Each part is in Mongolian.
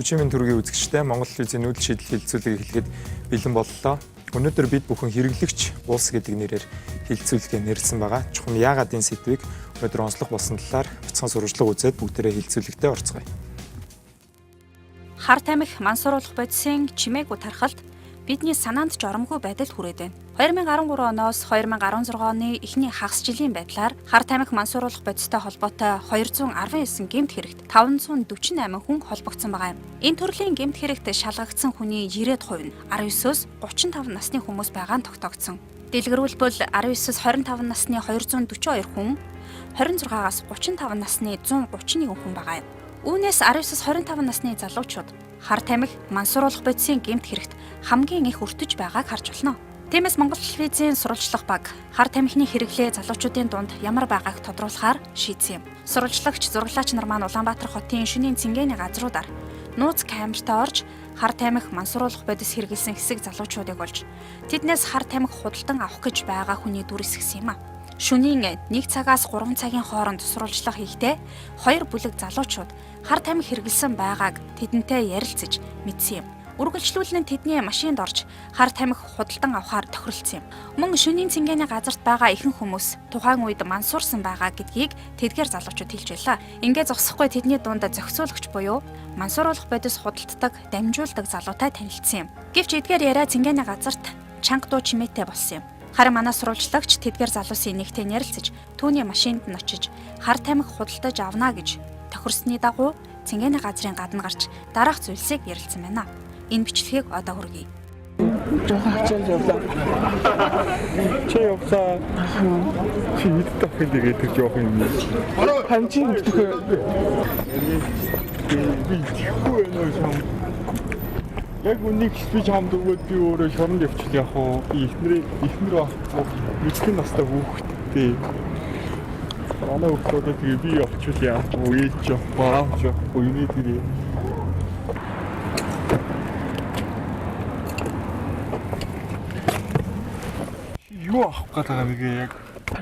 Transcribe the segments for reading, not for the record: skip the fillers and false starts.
Мончимын төргийн үзэгчтэй Монгол телевизийн нүүдэл шийдэл хилцүүлгийг эхлэхэд бэлэн боллоо. Өнөөдөр бид бүхэн хэрэглэгч улс гэдэг нэрээр хилцүүлгээ нэрлсэн байгаа. Чухам яагаад энэ сэдвийг өнөөдөр онцлог болсон талаар бяцхан сурвалжлага үзээд бүгдээрээ хилцүүлэгтээ орцгоё. Хар тамхи мансууруулах бодисын чимээгүй тархалт бидний санаанд жоромгүй байдалд хүрээд байна. 2013 оноос 2016 оны эхний хагас жилийн байдлаар хар тамхи мансууруулах бодистой холбоотой 219 гэмт хэрэгт 548 хүн холбогдсон байгаа юм. Энэ төрлийн гэмт хэрэгт шалгагдсан хүний 90% нь 19-өөс 35 насны хүмүүс байгаа нь тогтоогдсон. Дэлгэрүүлбэл 19-с 25 насны 242 хүн, 26-аас 35 насны 131 хүн байгаа юм. Үүнээс 19-с 25 насны залуучууд хар тамхи мансууруулах бодисын гэмт хэрэгт хамгийн их өртөж байгааг харж болно. Тиймээс Монгол телевизийн сурвалжлах баг хар тамхины хэрэглээ залуучуудын дунд ямар байгааг тодруулахаар шийдсэн юм. Сурвалжлагч зураглаач нар маань Улаанбаатар хотын шөнийн цэнгэний газруудаар нууц камертаа орж хар тамхи мансууруулах бодис хэрэглэсэн хэсэг залуучуудыг олж тэднээс хар тамхи худалдан авах гэж байгаа хүний дүр эсгсэн юм а. Шөнийн 1 цагаас 3 цагийн хооронд сурвалжлага хийхдээ 2 бүлэг залуучууд хар тамхи хэрэглэсэн байгааг тэдэнтэй ярилцаж мэдсэн юм. Үргэлжлүүлэн тэдний машинд орж хар тамхи худалдан авахар тохиролцсон юм. Мөн шөнийн цэнгэний газарт байгаа ихэнх хүмүүс тухайн үед мансуурсан байгаа гэдгийг тэдгээр залуучууд хэлж байлаа. Ингээд зогсохгүй тэдний дунд зохицуулагч буюу мансууруулах бодис худалддаг, дамжуулдаг залуутай танилцсан юм. Гэвч эдгээр яриа цэнгэний газарт чанга дуу чимээтэй болсон юм. Харин манай сурвалжлагч тэдгээр залуусын нэгтэй ярилцаж түүний машинд нь очиж хар тамхи худалдаж авна гэж тохирсны дагуу цэнгэний газрын гадна гарч дараах зүйлсийг ярилцсан байна. Энэ бичлэгийг одоо хүргэе. Жохон хачаал явлаа. Чи явлаа. Чи мэддэг тэгээд тэр жоох юм. Хамчи мэддэг. Би чихгүй нөө. Яг үнийг би чамд өгөөд би өөрөө шоронд явчих яах вэ? Би эхнэр авахгүй мэдхэн настай хүүхдтэй. Манай хүүхдүүд тэгээ би явчих яах вэ? Ээж авах, үений дэрээ. Юу авах гэдэг юм бэ яг?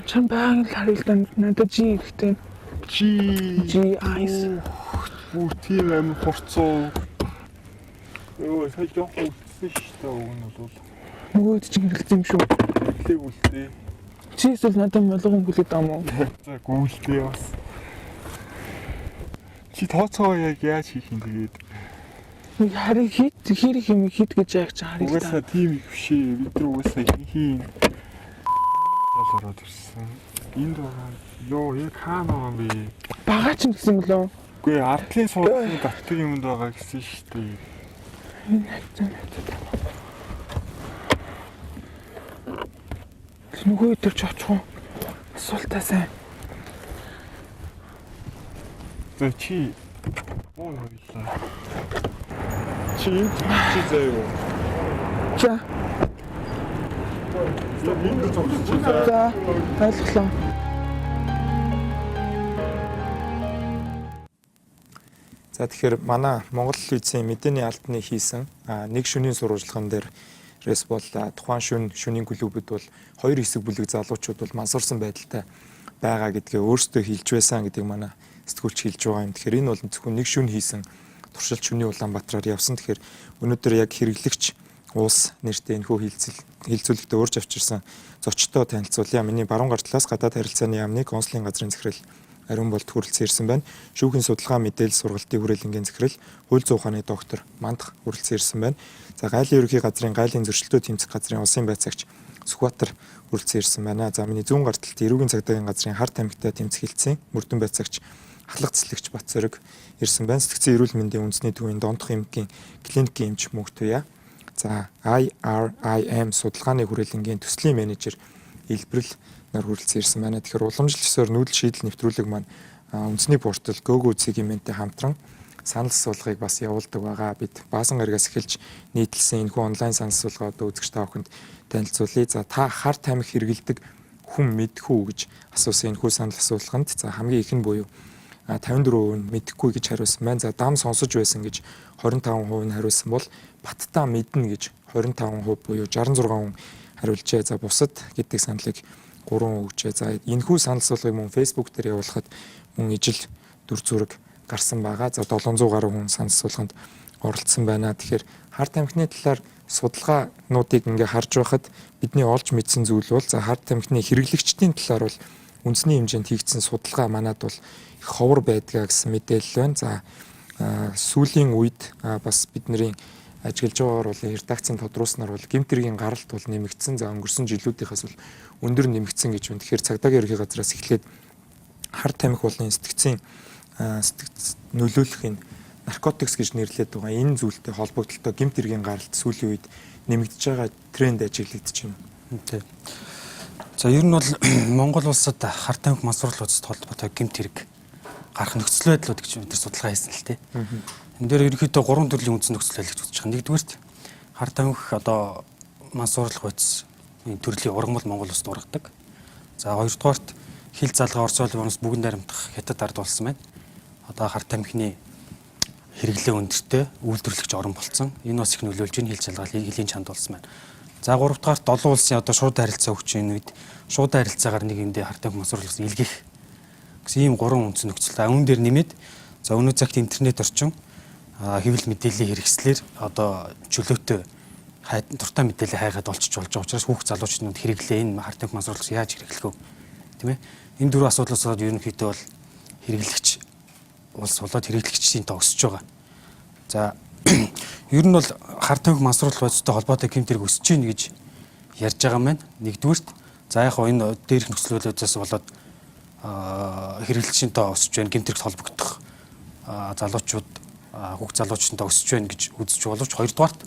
Чам баян л харилдан надад жи ихтэй. Жи айс. Бүр тийм аим хурцоо. Өө сая жоох үлдсэн шүү дээ өгнө бол. Нөгөөд чинь хэрэглэсэн юм шүү. Эхлээг үлдээ. Чи эсвэл надад молгон хүлээд ам уу? За гүйлдээ бас. Чи тооцоо яг яаж хийх юм тэгээд? Харин хэрэг юм хит гэж яг чи харъя. Угаасаа тийм бишээ. Бид нар угаасаа хийн. Ороод ирсэн. Энд байгаа. Йоо яг хаана байгаа юм бэ? Бага ч гэсэн мөлөө. Үгүй ардлын суудлын давтар юмд байгаа гэсэн шүү дээ. Нөгөө өдөр ч очих уу? Асуултаа сайн. За чи оо явлаа. Чи заяа. За. Энд зогсчих. За. Ойлголоо. За тэгэхээр манай Монгол телевизийн мэдээний албаны хийсэн нэг шөнийн сурвалжлаган дээрээс бол тухайн шөнийн клубуд бол 2 хэсэг бүлэг залуучууд бол мансуурсан байдалтай байгаа гэдгээ өөрсдөө хэлж байсан гэдэг манай сэтгүүлч хэлж байгаа юм. Тэгэхээр энэ бол зөвхөн нэг шөнө хийсэн туршилт шөнийн Улаанбаатараар явсан. Тэгэхээр өнөөдөр яг хэрэглэгч улс нэртэй энэхүү хилцүүлэгтээ урьж авчирсан зочдтой танилцуулъя. Миний баруун гар талаас гадаад харилцааны яамны консулын газрын захирал Ариун Болд хүрэлцэн ирсэн байна. Шүүхийн судалгаа мэдээлэл сургалтын хүрээлэнгийн захирал хууль зүйн ухааны доктор Мандах хүрэлцэн ирсэн байна. За гайлын ерөнхий газрын гайлын зөрчилтөө тэмцэх газрын улсын байцаагч Сүхбаатар хүрэлцэн ирсэн байна. За миний зүүн гар талд эрүүгийн цагдаагийн газрын хар тамхитай тэмцэх хилцээний мөрдөн байцаагч Ахлах цэцлэгч Бат Зориг ирсэн байна. Сэтгцэн эрүүл мэндийн үндэсний төвийн дондох эмгийн клиникийн эмч Мөнхтуя. За IRIM судалгааны хүрээлэнгийн төслийн менежер Илбэрэл нар хүрэлцэн ирсэн байна. Тэгэхээр уламжлалт ёсоор нүүдэл шийдэл нэвтрүүлэг маань үндэсний портал Go сегменттэй хамтран санал асуулгыг бас явуулдаг байгаа. Бид баасан гарагаас эхэлж нийтлсэн энэхүү онлайн санал асуулгаа одоо үзэгч та бүхэнд танилцуулъя. За та хар тамхи хэрэглэдэг хүн мэдэх үү гэж асуусан энэхүү санал асуулганд за хамгийн их нь буюу 54% нь мэдэхгүй гэж хариулсан байна. За дам сонсож байсан гэж 25% нь хариулсан бол баттаа мэднэ гэж 25% буюу 66% хариулжээ. За бусад гэдэг саналыг 3 өгчээ. За энэхүү санал асуулгыг мөн Facebook дээр явуулахад мөн ижил дүр зураг гарсан байгаа. За 700 гаруй хүн санал асуулганд оролцсон байна. Тэгэхээр харт тамхины талаар судалгаануудыг ингээ харж байхад бидний олж мэдсэн зүйл бол за харт тамхины хэрэглэгчдийн талаар бол үндэсний хэмжээнд хийгдсэн судалгаа манад бол их ховор байдгаа гэсэн мэдээлэл байна. За сүүлийн үед бас бидний ажиглаж байгаагаар бол редакцийн тодруулснаар бол гэмт хэргийн гаралт бол нэмэгдсэн. За өнгөрсөн жилүүдийнхээс бол өндөр нэмэгдсэн гэж байна. Тэгэхээр цагдаагийн ерхий газраас эхлээд харт тамхи болон сэтгцийн нөлөөлөх энэ наркотикс гэж нэрлэдэг байгаа. Энэ зүйлтэй холбогдлолтой гэмт хэргийн гаралт сүүлийн үед нэмэгдэж байгаа тренд ажиглагдаж байна. Тийм. За ер нь бол Монгол улсад харт тамхи мансууруулалттай холбоотой гэмт хэрэг гарах нөхцөл байдлууд гэж бид судалгаа хийсэн л тий. Энэ дээр ерөнхийдөө 3 төрлийн үндсэн нөхцөл байдал гэж үзэж байгаа. Нэгдүгээрт харт тамхи одоо мансууруулах үйс төрлийн ургамал Монгол улсад ургадаг. За хоёрдугаарт хил залгаа Орос улс бүгд найрамдах хятад ард болсон байна. Одоо харт тамхины хэрэглээ өндөртэй үйлдвэрлэгч орон болсон. Энэ бас их нөлөөлж ийн хил залгаа хэлийн чанд болсон байна. За гуравдугаарт олон улсын одоо шууд харилцаа өгч энэ үед шууд харилцаагаар нэг эндээ харт тамхи мансууруулах илгээх гэсэн ийм 3 үндсэн нөхцөл. Үүн дээр нэмээд за өнөө цагт интернет орчин хэвлэл мэдээллийн хэрэгслэр одоо чөлөөтэй дуртай мэдээлэл хайгаад олчиж болж байгаа учраас хүүхд залуучууд хэрэглээ энэ харт тамхи мансууруулах яаж хэрэглэх вэ? Тийм ээ. Энэ дөрвөн асуудлаас болоод ерөнхийдөө бол хэрэглэгч улс болоод хэрэглэгчдийн тоо өсөж байгаа. За ер нь бол харт тамхи мансууруулах бодистой холбоотой гэмт хэрэг өсөж гин гэж ярьж байгаа маань. Нэгдүгээрт за яг энэ дээрх нөхцөл байдлаас болоод хэрэглэгчдийн тоо өсөж байна, гэмт хэрэгт холбогдох залуучууд хүүхд залуучдын тоо өсөж байна гэж үзэж боловч хоёрдугаарт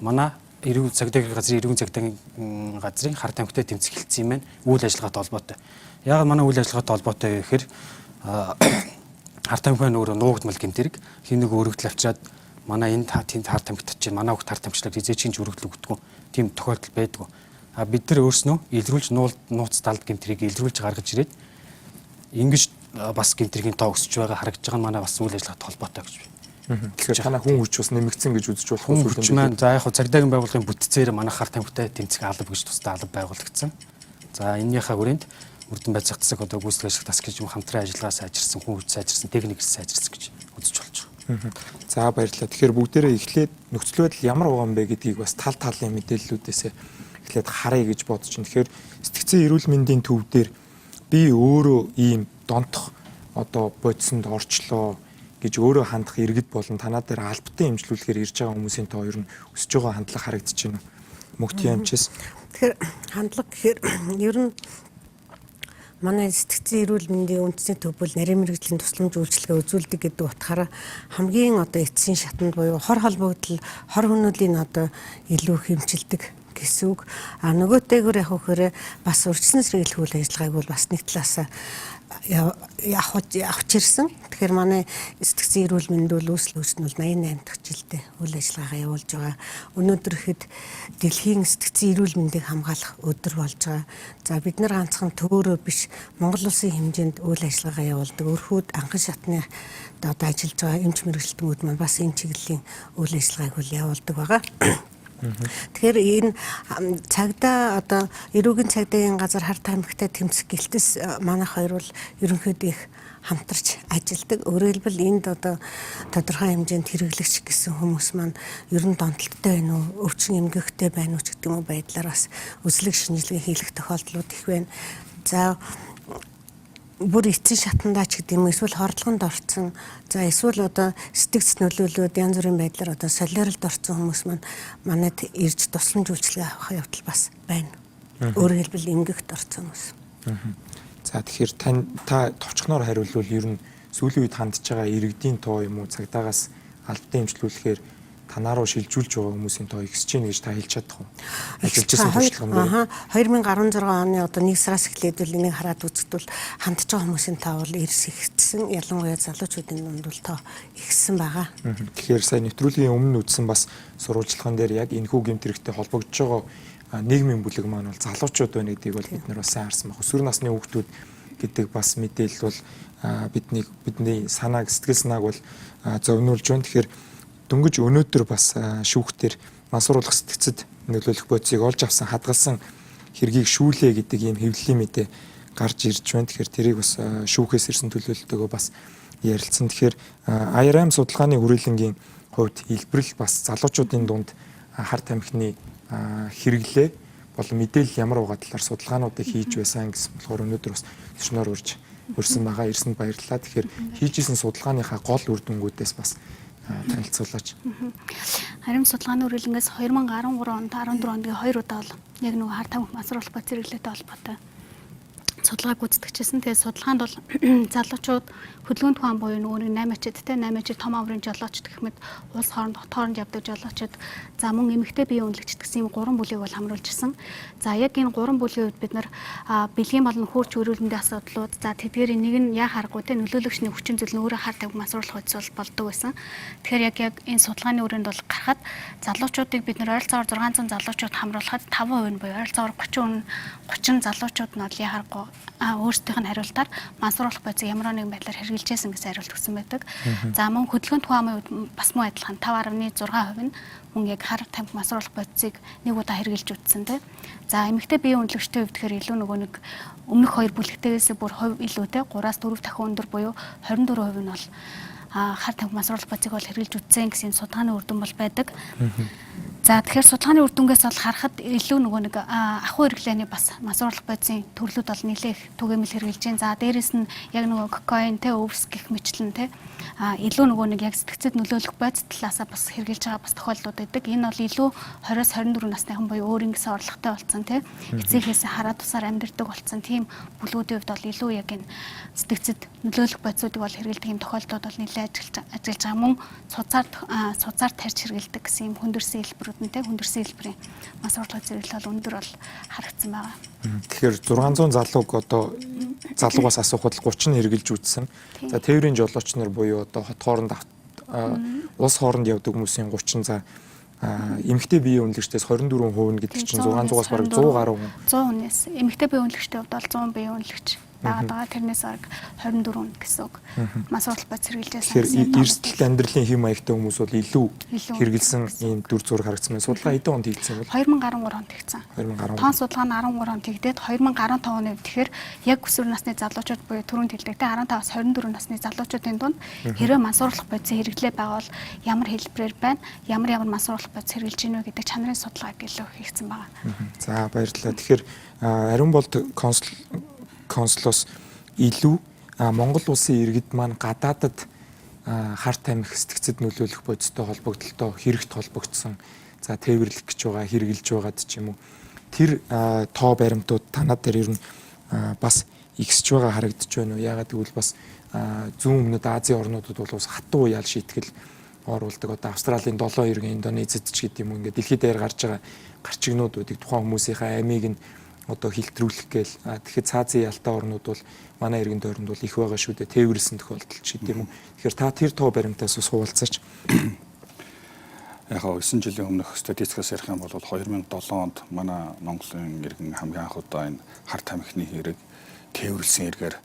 манай эрүүл цагдаагийн газрын эрүүл цагдаагийн газрын харт тамхитай тэмцэх хэлтсэн юм байна. Үйл ажиллагаатай холбоотой. Яг манай үйл ажиллагаатай холбоотой гэхээр харт тамхи нөгөө нуугдмал гэмт хэрэг хин нэг өргөдөл авчираад манай энэ тэнд харт тамхи чинь манай хүүхд харт тамхичлаад хизээч чинь өргөдөл өгдөг. Тийм тохиолдол байдгүй. Бид нар өөрснөө илрүүлж нууц талд гэмт хэргийг илрүүлж гаргаж ирээд ингэж бас гэмт хэргийн тоо өсөж байгаа харагдаж байгаа нь манай бас үйл ажиллагаатай холбоотой гэж байна. Тэгэхээр танаа хүн хүч бас нэмэгдсэн гэж үзэж болох хүн хүч маань за яг цагдаагийн байгууллагын бүтцээр манай харт тамхитай тэмцэх алба гэж тусдаа алба байгуулагдсан. За энэнийхээ хүрээнд Үрдэн байцаах засаг одоо гүйцэтгэх ашиг тас гэж хамтран ажиллагаа сайжирсан, хүн хүч сайжирсан, техник сайжирсан гэж үзэж болж байгаа. За баярлалаа. Тэгэхээр бүгдээрээ эхлээд нөхцөл байдал ямар байгаа юм бэ гэдгийг бас тал талын мэдээллүүдээс эхлээд харъя гэж бодож байна. Тэгэхээр сэтгцэн эрүүл мэндийн төв дээр би өөрөө ийм донтох одоо бодисонд орчлоо гэж өөрөө хандах иргэд болон танаа дээр албатай имжлүүлэхээр ирж байгаа хүмүүсийн тоо ер нь өсөж байгаа хандлага харагдаж байна. Мөгтий амчис. Тэгэхээр хандлага гэхээр ер нь манай сэтгцэн эрүүл мэндийн үндэсний төв бол нарийн мэргэжлийн тусламж үйлчилгээ үзүүлдэг гэдэг утгаараа хамгийн одоо эцсийн шатанд буюу хор холбогдол хор хөнөөлийн одоо илүү хэмжилдэг гэсэн үг. Нөгөөтэйгөр яг хөөрэ бас урьдчилан сэргийлэх үйл ажиллагааг бол бас нэг талаас авч ирсэн. Тэгэхээр манай сэтгцэн эрүүл мэнд бол үүсэл үүснэл 88 дахь жилдээ үйл ажиллагаагаа явуулж байгаа. Өнөөдөр ихэд дэлхийн сэтгцэн эрүүл мэндийг хамгаалах өдөр болж байгаа. За бид нар ганцхан төөрөө биш Монгол улсын хэмжээнд үйл ажиллагаа явуулдаг. Өрхүүд анхан шатны одоо ажиллаж байгаа эмч мэргэжилтнүүд маань бас энэ чиглэлийн үйл ажиллагааг бол явуулдаг байгаа. Тэгэхээр энэ цагдаа одоо эрүүгийн цагдаагийн газар харт тамхитай тэмцэх гэлтэс манайх хоёр бол ерөнхийдөө их хамтарч ажилладаг. Өөрөөр хэлбэл энд одоо тодорхой хэмжээнд хэрэглэгч гэсэн хүмүүс маань ер нь донтолттой байна уу, өвчин эмгэгтэй байна уу ч гэдэг юм уу байдлаар бас өслөг шинжилгээ хийх тохиолдлууд их байна. За бүр эцсийн шатандаа ч гэдэг юм эсвэл хордлогонд орсон за эсвэл одоо сэтгц нөлөөлөд янз бүрийн байдлаар одоо солиоролд орсон хүмүүс маань манайд ирж тусламж үйлчилгээ авах явдал бас байна. Өөрөөр хэлбэл эмгэгт орсон хүмүүс. За тэгэхээр та товчхоноор хариулвал ер нь сүүлийн үед хандж байгаа иргэдийн тоо юм уу цагдаагаас албатай имжлүүлэхээр танаа руу шилжүүлж байгаа хүмүүсийн тоо ихсэж гин гэж та хэлж чадах уу? Ажиллажсэн туршлага нь 2016 оны одоо 1 сараас эхлээд бол энийг хараад үзэхдээ хандж байгаа хүмүүсийн тоо бол эрс ихсэн. Ялангуяа залуучуудын дунд бол тоо ихсэн байгаа. Тэгэхээр сая нэвтрүүлгийн өмнө үзсэн бас сурвалжлаган дээр яг энэхүү гэмт хэрэгтэй холбогдож байгаа нийгмийн бүлэг маань бол залуучууд байна гэдгийг бол бид нар бас сайн харсан баг. Өсвөр насны хүүхдүүд гэдэг бас мэдээлэл бол бидний санааг сэтгэл санааг бол зовниулж байна. Тэгэхээр дөнгөж өнөөдөр бас шүүхтэр мансууруулах сэтгцэд нөлөөлөх бодисыг олж авсан хадгалсан хэргийг шүүлээ гэдэг ийм хэвлэлийн мэдээ гарч ирж байна. Тэгэхээр тэрийг бас шүүхээс ирсэн төлөөлөлтөөгөө бас ярилцсан. Тэгэхээр IRM судалгааны хүрээлэнгийн хувьд илбэрэл бас залуучуудын дунд харт амхны хэрэглээ болон мэдээлэл ямар байгаа талаар судалгаануудыг хийж байсан гэсэн болохоор өнөөдөр бас төчнөр урьсан байгаа. Ирсэнд баярлалаа. Тэгэхээр хийжсэн судалгааныхаа гол үр дүнгуудээс бас танилцуулаач. Харин судалгааны үргэлжлэнгээс 2013 онд 14 онд 2 удаа бол яг нөгөө харт амх масруулах бод зэрэглэлтэй холбоотой судалгааг гүйцэтгэжсэн. Тэгээд судалгаанд бол залуучууд хөдөлгөөнд тухайн буюу нөгөө 8-ачд те 8-ачд том аврын жолоочд гэх мэт улс хооронд явдаг жолоочд за мөн эмэгтэй биеийн үнэлэгчд гэсэн юм 3 бүлийг бол хамруулж ирсэн. За яг энэ 3 бүлийн үед бид нар бэлгийн болон хурц өрүүлэндийн асуудлууд за тэдгээрийн нэг нь яа харахгүй те нөлөөлөгчний хүчин зүйл нь өөрөө харт амх масруулах үзэл болдог байсан. Тэгэхээр яг энэ судалгааны үрээнд бол гарахад залуучуудыг бид нар ойролцоогоор 600 залуучууд хамруулахад 5% нь буюу ойролцоогоор 30 залуучууд нь бол яа харахгүй өөрсдийнх нь хариултаар мансууруулах бодисыг ямар нэгэн байдлаар хэрэгжилжсэн гэсэн хариулт өгсөн байдаг. За мөн хөдөлгөөнд тухайн үед бас муу адилхан 5.6% нь мөн яг харт амх мансууруулах бодисыг нэг удаа хэрэгжилж үтсэн те. За эмэгтэй биеийн үнэлэгчтэй хувьд тэгэхээр илүү нөгөө нэг өмнөх 2 бүлэгтэйгээс бүр хувь илүү те 3-аас 4 дахин өндөр буюу 24% нь бол харт амх мансууруулах бодисыг бол хэрэгжилж үтсэн гэсэн судалгааны үр дүн бол байдаг. За тэгэхээр судалгааны үр дүнгээс бол харахад илүү нөгөө нэг ахуй хэрэглээний бас мансууруулах бодисын төрлүүд бол нэлээх түгээмэл хэрэгжилж байна. За дээрэс нь яг нөгөө кокаин те өвс гэх мэтлэн те илүү нөгөө нэг яг сэтгцэд нөлөөлөх бодис талаасаа бас хэрэгжилж байгаа бас тохиолдлууд байдаг. Энэ бол илүү 20-с 24 насныхан буюу өөр ингэсэн орлоготой болсон те эцэгээс хараад тусаар амьдэрдэг болсон тийм бүлгүүдийн хувьд бол илүү яг энэ сэтгцэд нөлөөлөх бодисуудыг бол хэрэгжилдэг юм тохиолдлууд бол нэлээд ажиллаж байгаа. Мөн цуцаар тарьж хэрэгжилдэг гэсэн юм хүндэрсэн хэлбэрүүд нь те хүндэрсэн хэлбэрийн мансууруулах зэрэглэл бол өндөр бол харагдсан байгаа. Тэгэхээр 600 залууг одоо залуугаас асуухад 30 нь хэрэгжилж үтсэн. За тээврийн жолооч нар буюу одоо хот хооронд улс хооронд явдаг хүмүүсийн 30 за эмэгтэй биеийн үнэлэгчдээс 24% гэдэг чинь 600-аас бараг 100 гаруй хүн. 100 хүнээс эмэгтэй биеийн үнэлэгчтэй хувьд бол 100 биеийн үнэлэгч байгаа. Тэрнээс бараг 24 гэсэн үг. Мансууруулах бодис хэрэгжилжсэн. Тэгэхээр эрсдэл амьдралын хэм маягтай хүмүүс бол илүү хэрэгжилсэн ийм дүр зураг харагдсан байна. Судалгаа хэдэн онд хийгдсэн бол? 2013 онд хийгдсэн. 2013. Тоон судалгаа нь 13 онд хийгдээд 2015 оны үед тэгэхээр яг өсвөр насны залуучууд буюу түрүүнд хэлдэг те 15-аас 24 насны залуучуудын дунд хэрэг мансууруулах бодисын хэрэглээ байгаа бол ямар хэлбэрээр байна, ямар мансууруулах бодис хэрэгжилж гинэ вэ гэдэг чанарын судалгааг илүү хийгдсэн байгаа. За баярлалаа. Тэгэхээр ариун болд консулоос илүү Монгол улсын иргэд маань гадаадад харт амх сэтгцэд нөлөөлөх бодистой холбогдлолтой хэрэгт холбогдсон за тээвэрлэх гэж байгаа хэрэгжилж байгаад ч юм уу тэр тоо баримтууд танад дээр ер нь бас ихсэж байгаа харагдаж байна уу? Яагаад гэвэл бас зүүн өмнөд Азийн орнуудад бол бас хатуу ял шийтгэл оруулдаг. Одоо Австралийн 7 иргэн Индонезид ч гэдэг юм ингээд дэлхийд даяар гарч байгаа гарчигнууд үүдэг тухайн хүмүүсийнхээ амийг нь одоо хилтрүүлэх гээл тэгэхээр цаазын ялтай орнууд бол манай иргэн дойронд бол их байгаа шүү дээ. Тээвэрлсэн тохиолдол ч гэдэг юм уу. Тэгэхээр та тэр тоо баримтаас ус хуваалцаач. Яг 9 жилийн өмнөх статистикаас ярих юм бол 2007 онд манай Монголын иргэн хамгийн анх удаа энэ харт амхны хэрэг тээвэрлсэн эргээр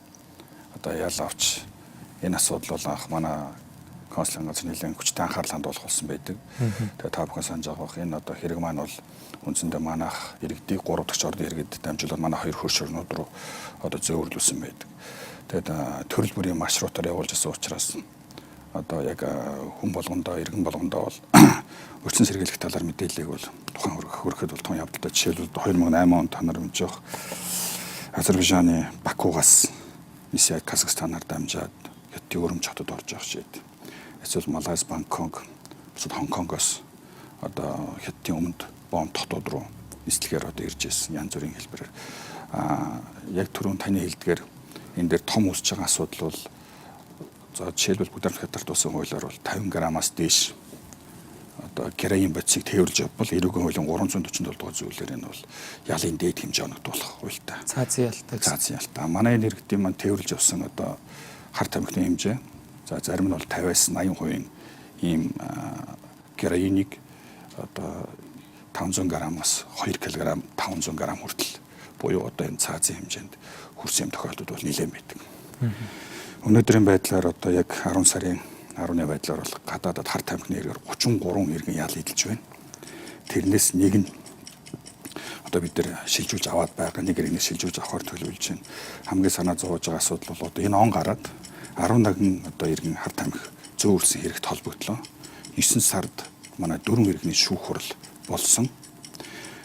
одоо ял авч энэ асуудал бол анх манай консулын газар нэлийн хүчтэй анхаарал хандуулах болсон байдаг. Тэгээ та бүхэн санаж байгаа бох энэ одоо хэрэг маань бол үндсэндээ манайх иргэдийг 3 дахь орны иргэд дамжуулаад манай 2 хөрш орнууд руу одоо зөөвөрлүүлсэн байдаг. Тэгээд төрөл бүрийн маршрутаар явуулж байсан учраас одоо яг хүн болгондоо иргэн болгондоо бол өрчсөн сэргийлэх талаар мэдээллийг бол тухайн хөрөхөд бол тун явдалтай. Жишээлбэл 2008 онд та нар мэдж байгаа Азербайджаны Бакугаас Нисяд Казахстанаар дамжаад Хятадын өрөмч хотод орж байгаа шийд. Эсвэл Малайз, Бангкок, бусад Хонконгоос одоо Хятадын өмнөд бомб хотод руу нислэгээр одоо ирж ирсэн янз бүрийн хэлбэрээр яг түрүүн таны хэлдгээр энэ дээр том үүсэж байгаа асуудал бол за жишээлбэл Бүдэрн Хятадд туусан хуулиар бол 50 граммаас дээш одоо героин бодисыг тээвэрлж явбал эрүүгийн хуулийн 347 дугаар зүйлээр энэ бол ялын дээд хэмжээ оногдуулах хуультай. Цаазын ялтай. Цаазын ялтай. Манай энэ иргэдийн маань тээвэрлж явсан одоо харт амхны хэмжээ за зарим нь бол 50-аас 80% ийм героиныг одоо 500 граммаас 2 кг 500 грамм хүртэл буюу одоо энэ цаазын хэмжээнд хүрсэн юм тохиолдол бол нэлээд байдаг. Өнөөдрийн байдлаар одоо яг 10 сарын 10-ны байдлаар бол гадаадад харт амхны хэрэгээр 33 иргэн ял эдэлж байна. Тэрнээс нэг нь одоо бид нар шилжүүлж аваад байгаа нэг иргэнийг шилжүүлж авахар төлөвлөж байна. Хамгийн санаа зовоож байгаа асуудал бол одоо энэ он гараад 11 одоо иргэн харт амх зөөвөрсөн хэрэгт холбогдлоо. 9 сард манай 4 иргэний шүүх хурал болсон.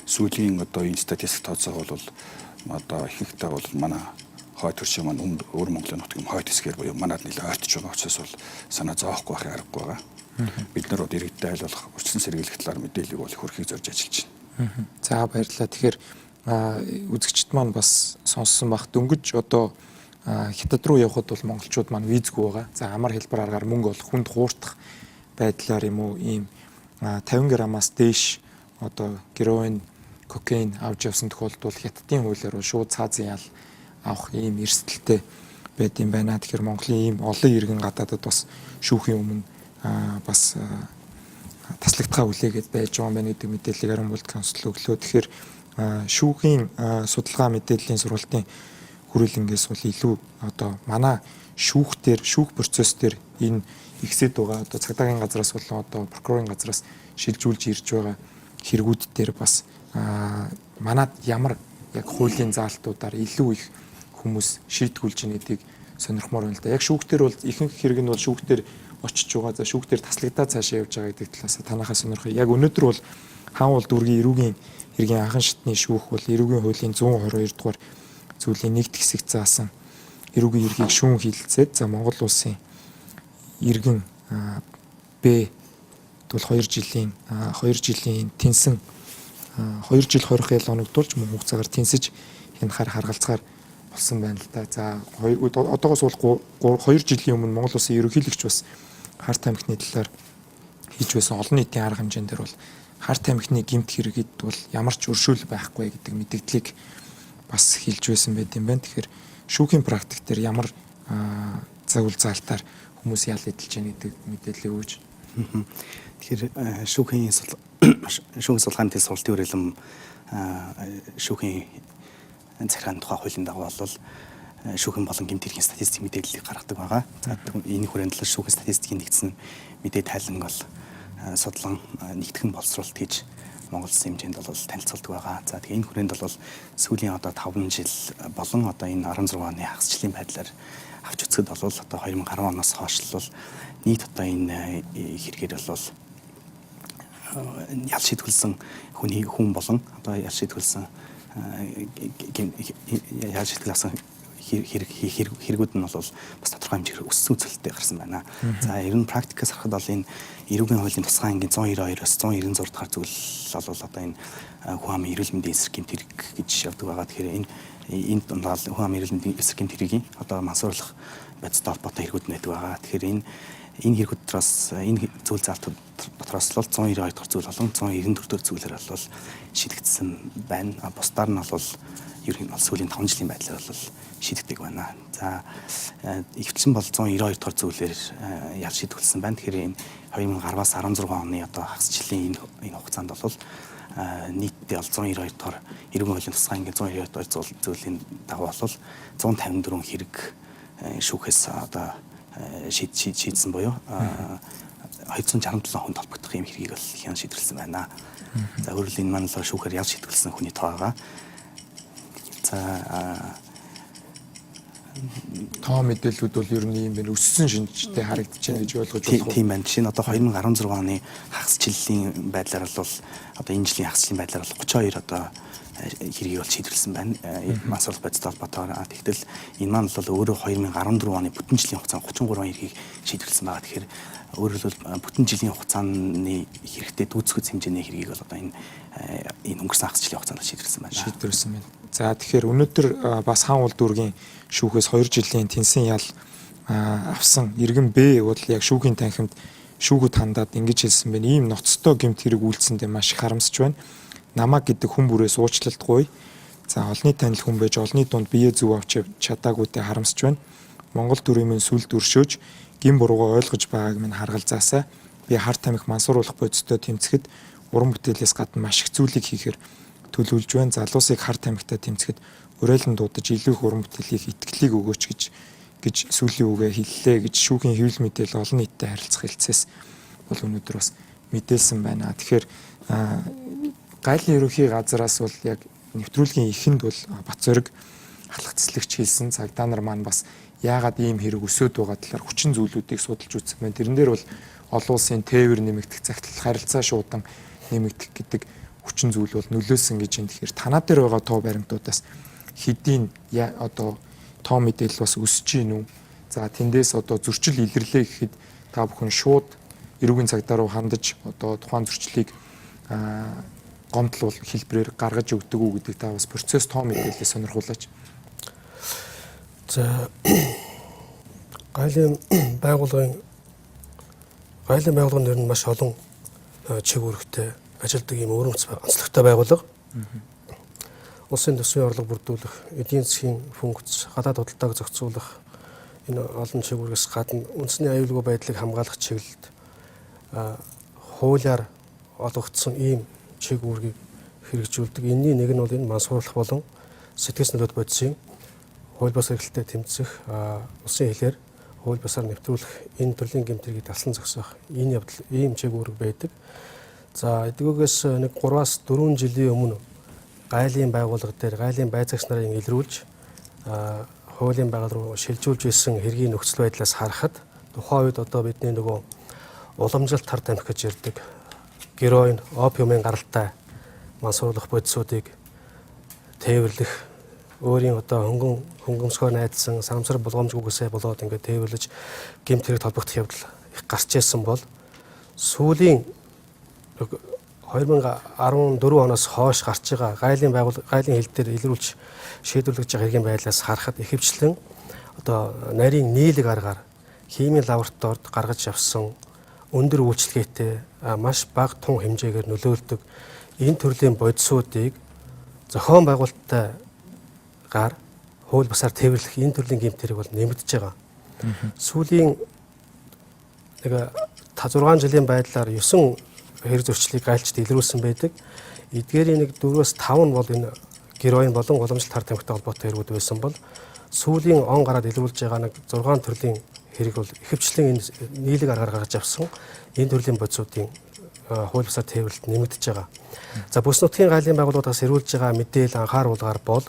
Сүүлийн одоо энэ статистик тооцоог бол одоо ихэнхдээ бол манай хойд төршийн маань өөр Монголын нутгийн хойд хэсгээр буюу манад нэлээд ойртож байгаа учраас бол санаа зовоохгүй байхын аргагүй байгаа. Бид нар бол иргэдэд айлуулах урьдчилан сэргийлэх талаар мэдээллийг бол их хөрхийг зорж ажиллаж байна. За баярлалаа. Тэгэхээр үзэгчд маань бас сонссон бах дөнгөж одоо хятад руу явхад бол монголчууд маань визгүй байгаа. За амар хэлбэр аргаар мөнгө олох, хүнд хууртах байдлаар юм уу ийм 50 граммаас дээш одоо героин, кокаин авч явсан тохиолдолд хятадын хуулиар шууд цаазын ял авах ийм эрсдэлтэй байд юм байна. Тэгэхээр Монголын ийм олон иргэн гадаадад бас шүүхийн өмнө бас таслагдхаа хүлээгээд байж байгаа юм байна гэдэг мэдээллийг Аран булд консул өглөө. Тэгэхээр шүүхийн судалгаа мэдээллийн сургалтын хүрээлэнгээс бол илүү одоо манай шүүх процесс дээр энэ ихсэд байгаа одоо цагдаагийн газраас болон одоо прокурорын газраас шилжүүлж ирж байгаа хэрэгүүд дээр бас манад ямар яг хуулийн заалтуудаар илүү их хүмүүс шийтгүүлж байгаа гэдгийг сонирхмоор байна л да. Яг шүүхтэр бол ихэнх хэрэг нь бол шүүхтэр очиж байгаа. За шүүхтэр таслагдаад цаашаа явж байгаа гэдэг талаас танахаас сонирхъя. Яг өнөөдөр бол хаан улд дүүргийн эрүүгийн хэргийн анхан шатны шүүх бол эрүүгийн хуулийн 122 дугаар зүйлийн 1-р хэсэг заасан эрүүгийн эргийг шүүн хилцээд за Монгол улсын иргэн Б бол 2 жилийн тэнсэн 2 жил 27 хоногдуулж мөн хугацаагаар тэнсэж хянахаар харгалцгаар болсон байна л да. За одоогоос бол 2 жилийн өмнө Монгол улсын ерөнхийлөгч бас харт амхны талаар хийж байсан олон нийтийн арга хэмжээнд бол харт амхны гэмт хэрэгэд бол ямар ч өршөөл байхгүй гэдэг мэдээллийг бас хэлж байсан байт юм байна. Тэгэхээр шүүхийн практик дээр ямар загвал заалтаар хүмүүс ял эдэлж байгаа гэдэг мэдээлэл өгөөж. Тэгэхээр шүүхийн судалгааны сургалтын хүрээлэн шүүхийн захиргааны тухай хуулийн дагуу бол шүүхэн болон гэмт хэргийн статистик мэдээллийг гаргадаг байгаа. За энэ хүрээнд л шүүхэн статистикийн нэгдсэн мэдээ тайлан бол судлан нэгтгэн боловсруулалт хийж Монгол улсын хэмжээнд бол танилцуулдаг байгаа. За тэгээ энэ хүрээнд бол сүүлийн одоо 5 жил болон одоо энэ 16 оны хагасчлалын байдлаар авч үзэхэд бол одоо 2010 оноос хойш л нийт одоо энэ хэрэгээр бол ял шийтгүүлсэн хүн болон одоо ял шийтгүүлсэн хэрэгүүд нь бол бас тодорхой хэмжээгээр өссөн үзүүлэлттэй гарсан байна. За ер нь практикаас харахад бол энэ эрүүгийн хуулийн тусгай ангийн 192-оос 196 дахь зүйл бол одоо энэ хүн амын эрүүл мэндийн эсрэг гэмт хэрэг гэж явдаг байгаа. Тэгэхээр энэ дундаа хүн амын эрүүл мэндийн эсрэг гэмт хэргийн одоо мансуурлах бодистой холбоотой хэрэгүүд нэдэг байгаа. Тэгэхээр энэ хэрэгүүд дотроос энэ зүйл заалтууд дотроос л 192 дахь зүйл болон 194 дахь зүйлээр бол шийдэгдсэн байна. Бусдаар нь бол ерөнхийд нь сүүлийн 5 жилийн байдлаар бол шийдэгдэг байна. За ихэвчлэн бол 192 дахь зүйлээр ял шийдвэрлсэн байна. Тэгэхээр энэ 2010-аас 16 оны одоо хагасчлалын энэ хугацаанд бол нийтдээ бол 192 дахь эрүүгийн хуулийн тусгай ангийн 192 дахь зүйлийн дагуу бол 154 хэрэг шүүхээс одоо шийдсэн буюу 267 хүнд холбогдох юм хэргийг бол хян шийдвэрлсэн байна. За өөрөлд энэ маань л шүүхээр ял шийдвэрлсэн хүний тоо байгаа. За тоо мэдээллүүд бол ер нь юм байна. Өссөн шинжтэй харагдаж байна гэж ойлгож байна. Тийм байна. Жишээ нь одоо 2016 оны хагасчлалын байдлаар бол одоо энэ жилийн хагасчлалын байдлаар бол 32 одоо хэргийг бол шийдвэрлсэн байна. Мансуурлах бодистой холбоотойгоор. Тэгтэл энэ маань бол өөрөө 2014 оны бүтэн жилийн хугацаанд 33 хэргийг шийдвэрлсэн байгаа. Тэгэхээр өөрөөр хэлбэл бүтэн жилийн хугацааны хэрэгтэй дүүцэхүйц хэмжээний хэргийг бол одоо энэ өнгөрсөн хагасчлалын хугацаанд шийдвэрлсэн байна. Шийдвэрлсэн байна. За тэгэхээр өнөөдөр бас хаан улд дүүргийн шүүхээс 2 жилийн тэнсэн ял авсан иргэн Б бол яг шүүхийн танхимд шүүгүүд хандаад ингэж хэлсэн байна. Ийм ноцтой гэмт хэрэг үйлдсэндээ маш их харамсаж байна. Намаг гэдэг хүн бүрээс уучлалтгүй. За олонний танил хүн байж олонний дунд бие зүв авч чадаагүйтэй харамсаж байна. Монгол төрийн минь сүлд өршөөж гин буруугаа ойлгож байгааг минь харгалзаасаа би харт тамхи мансууруулах бодистой тэмцэхэд уран бүтээлээс гадна маш их зүйлийг хийхээр төлөвлөж байна. Залуусыг харт тамхитай тэмцэхэд уриалан дуудаж илүү их уран бүтээлийг итгэлийг өгөөч гэж сүүлийн үгээ хэллээ гэж шүүхийн хэвлэл мэдээлэл олон нийтэд харилцах хэлцээс бол өнөөдөр бас мэдээлсэн байна. Тэгэхээр гайлын ерөнхий газараас бол яг нэвтрүүлгийн эхэнд бол Бат зориг халах цэцлэгч хэлсэн цагдаа нар маань бас яагаад ийм хэрэг өсөд байгаа талаар хүчин зүйлүүдийг судалж үзсэн байна. Тэрэн дээр бол олон улсын тээвэр нэмэгдэх, цагтлал харилцаа шуудан нэмэгдэх гэдэг хүчин зүйл бол нөлөөсөн гэж юм. Тэгэхээр танаа дээр байгаа тоо баримтуудаас хэдийн одоо тоо мэдээлэл бас өсөж гин үү? За тэндээс одоо зөрчил илэрлээ гэхэд та бүхэн шууд эрүүгийн цагдаа руу хандаж одоо тухайн зөрчлийг гомдлол хэлбэрээр гаргаж өгдөг үү гэдэг та бас процесс тоо мэдээлэлээ сонирхуулаач. За гайлын байгууллагын нэр нь маш олон чиг үүрэгтэй ажилладаг юм өрөмц онцлогтой байгууллага. Улсын төсвийн орлого бүрдүүлэх, эдийн засгийн функц, гадаад худалдааг зохицуулах энэ олон чиг үүргээс гадна үндэсний аюулгүй байдлыг хамгаалах чиглэлд хуулиар олгогдсон ийм чиг үүргийг хэрэгжүүлдэг. Энэний нэг нь бол энэ мансууруулах болон сэтгэц нөлөөт бодисын хууль бус эрхлэлтэд тэмцэх, улсын хэлээр хууль бусаар нэвтрүүлэх энэ төрлийн гэмтрийг талсан зогсоох энэ явдал ийм чиг үүрэг байдаг. За эдгүүгээс нэг 3-аас 4 жилийн өмнө гайлын байгууллага дээр гайлын байцаагч нарын илрүүлж хуулийн байгаль руу шилжүүлж исэн хэргийн нөхцөл байдлаас харахад тухайн үед одоо бидний нөгөө уламжлалт тар тамхи гэж ярддаг героин, опиумын гаралтай мансууруулах бодисуудыг тээвэрлэх, өөрийн одоо хөнгөмсгөөр найдсан санамсар болгоомжгүйгээсээ болоод ингээд тээвэрлэж гэмт хэрэг толбогдох явдал их гарч ирсэн бол сүүлийн 2014 оноос хойш гарч байгаа гайлын хил дээр илрүүлж шийдвэрлэж байгаа хэргийн байдлаас харахад ихэвчлэн одоо нарийн нийлэг аргаар химийн лабораторид гаргаж авсан өндөр үйлчлэгээтэй маш бага тун хэмжээгээр нөлөөлдөг энэ төрлийн бодисуудыг зохион байгуулалттайгаар хууль бусаар тээвэрлэх энэ төрлийн гэмт хэрэг бол нэмэгдэж байгаа. Сүүлийн нэг 6 жилийн байдлаар 9 хэрэг зөрчлийг гайлчд илрүүлсэн байдаг. Эдгээрийн нэг 4-5 нь бол энэ героин болон уламжлалт тар тамхитай холбоотой хэргүүд байсан бол сүүлийн он гараад илрүүлж байгаа нэг 6 төрлийн хэрэг бол ихэвчлэн энэ нийлэг аргаар гаргаж авсан энэ төрлийн бодисуудын хууль бусаар тээвэрлэлт нэмэгдэж байгаа. За бүс нутгийн гайлын байгууллагаас ирүүлж байгаа мэдээлэл анхааруулгаар бол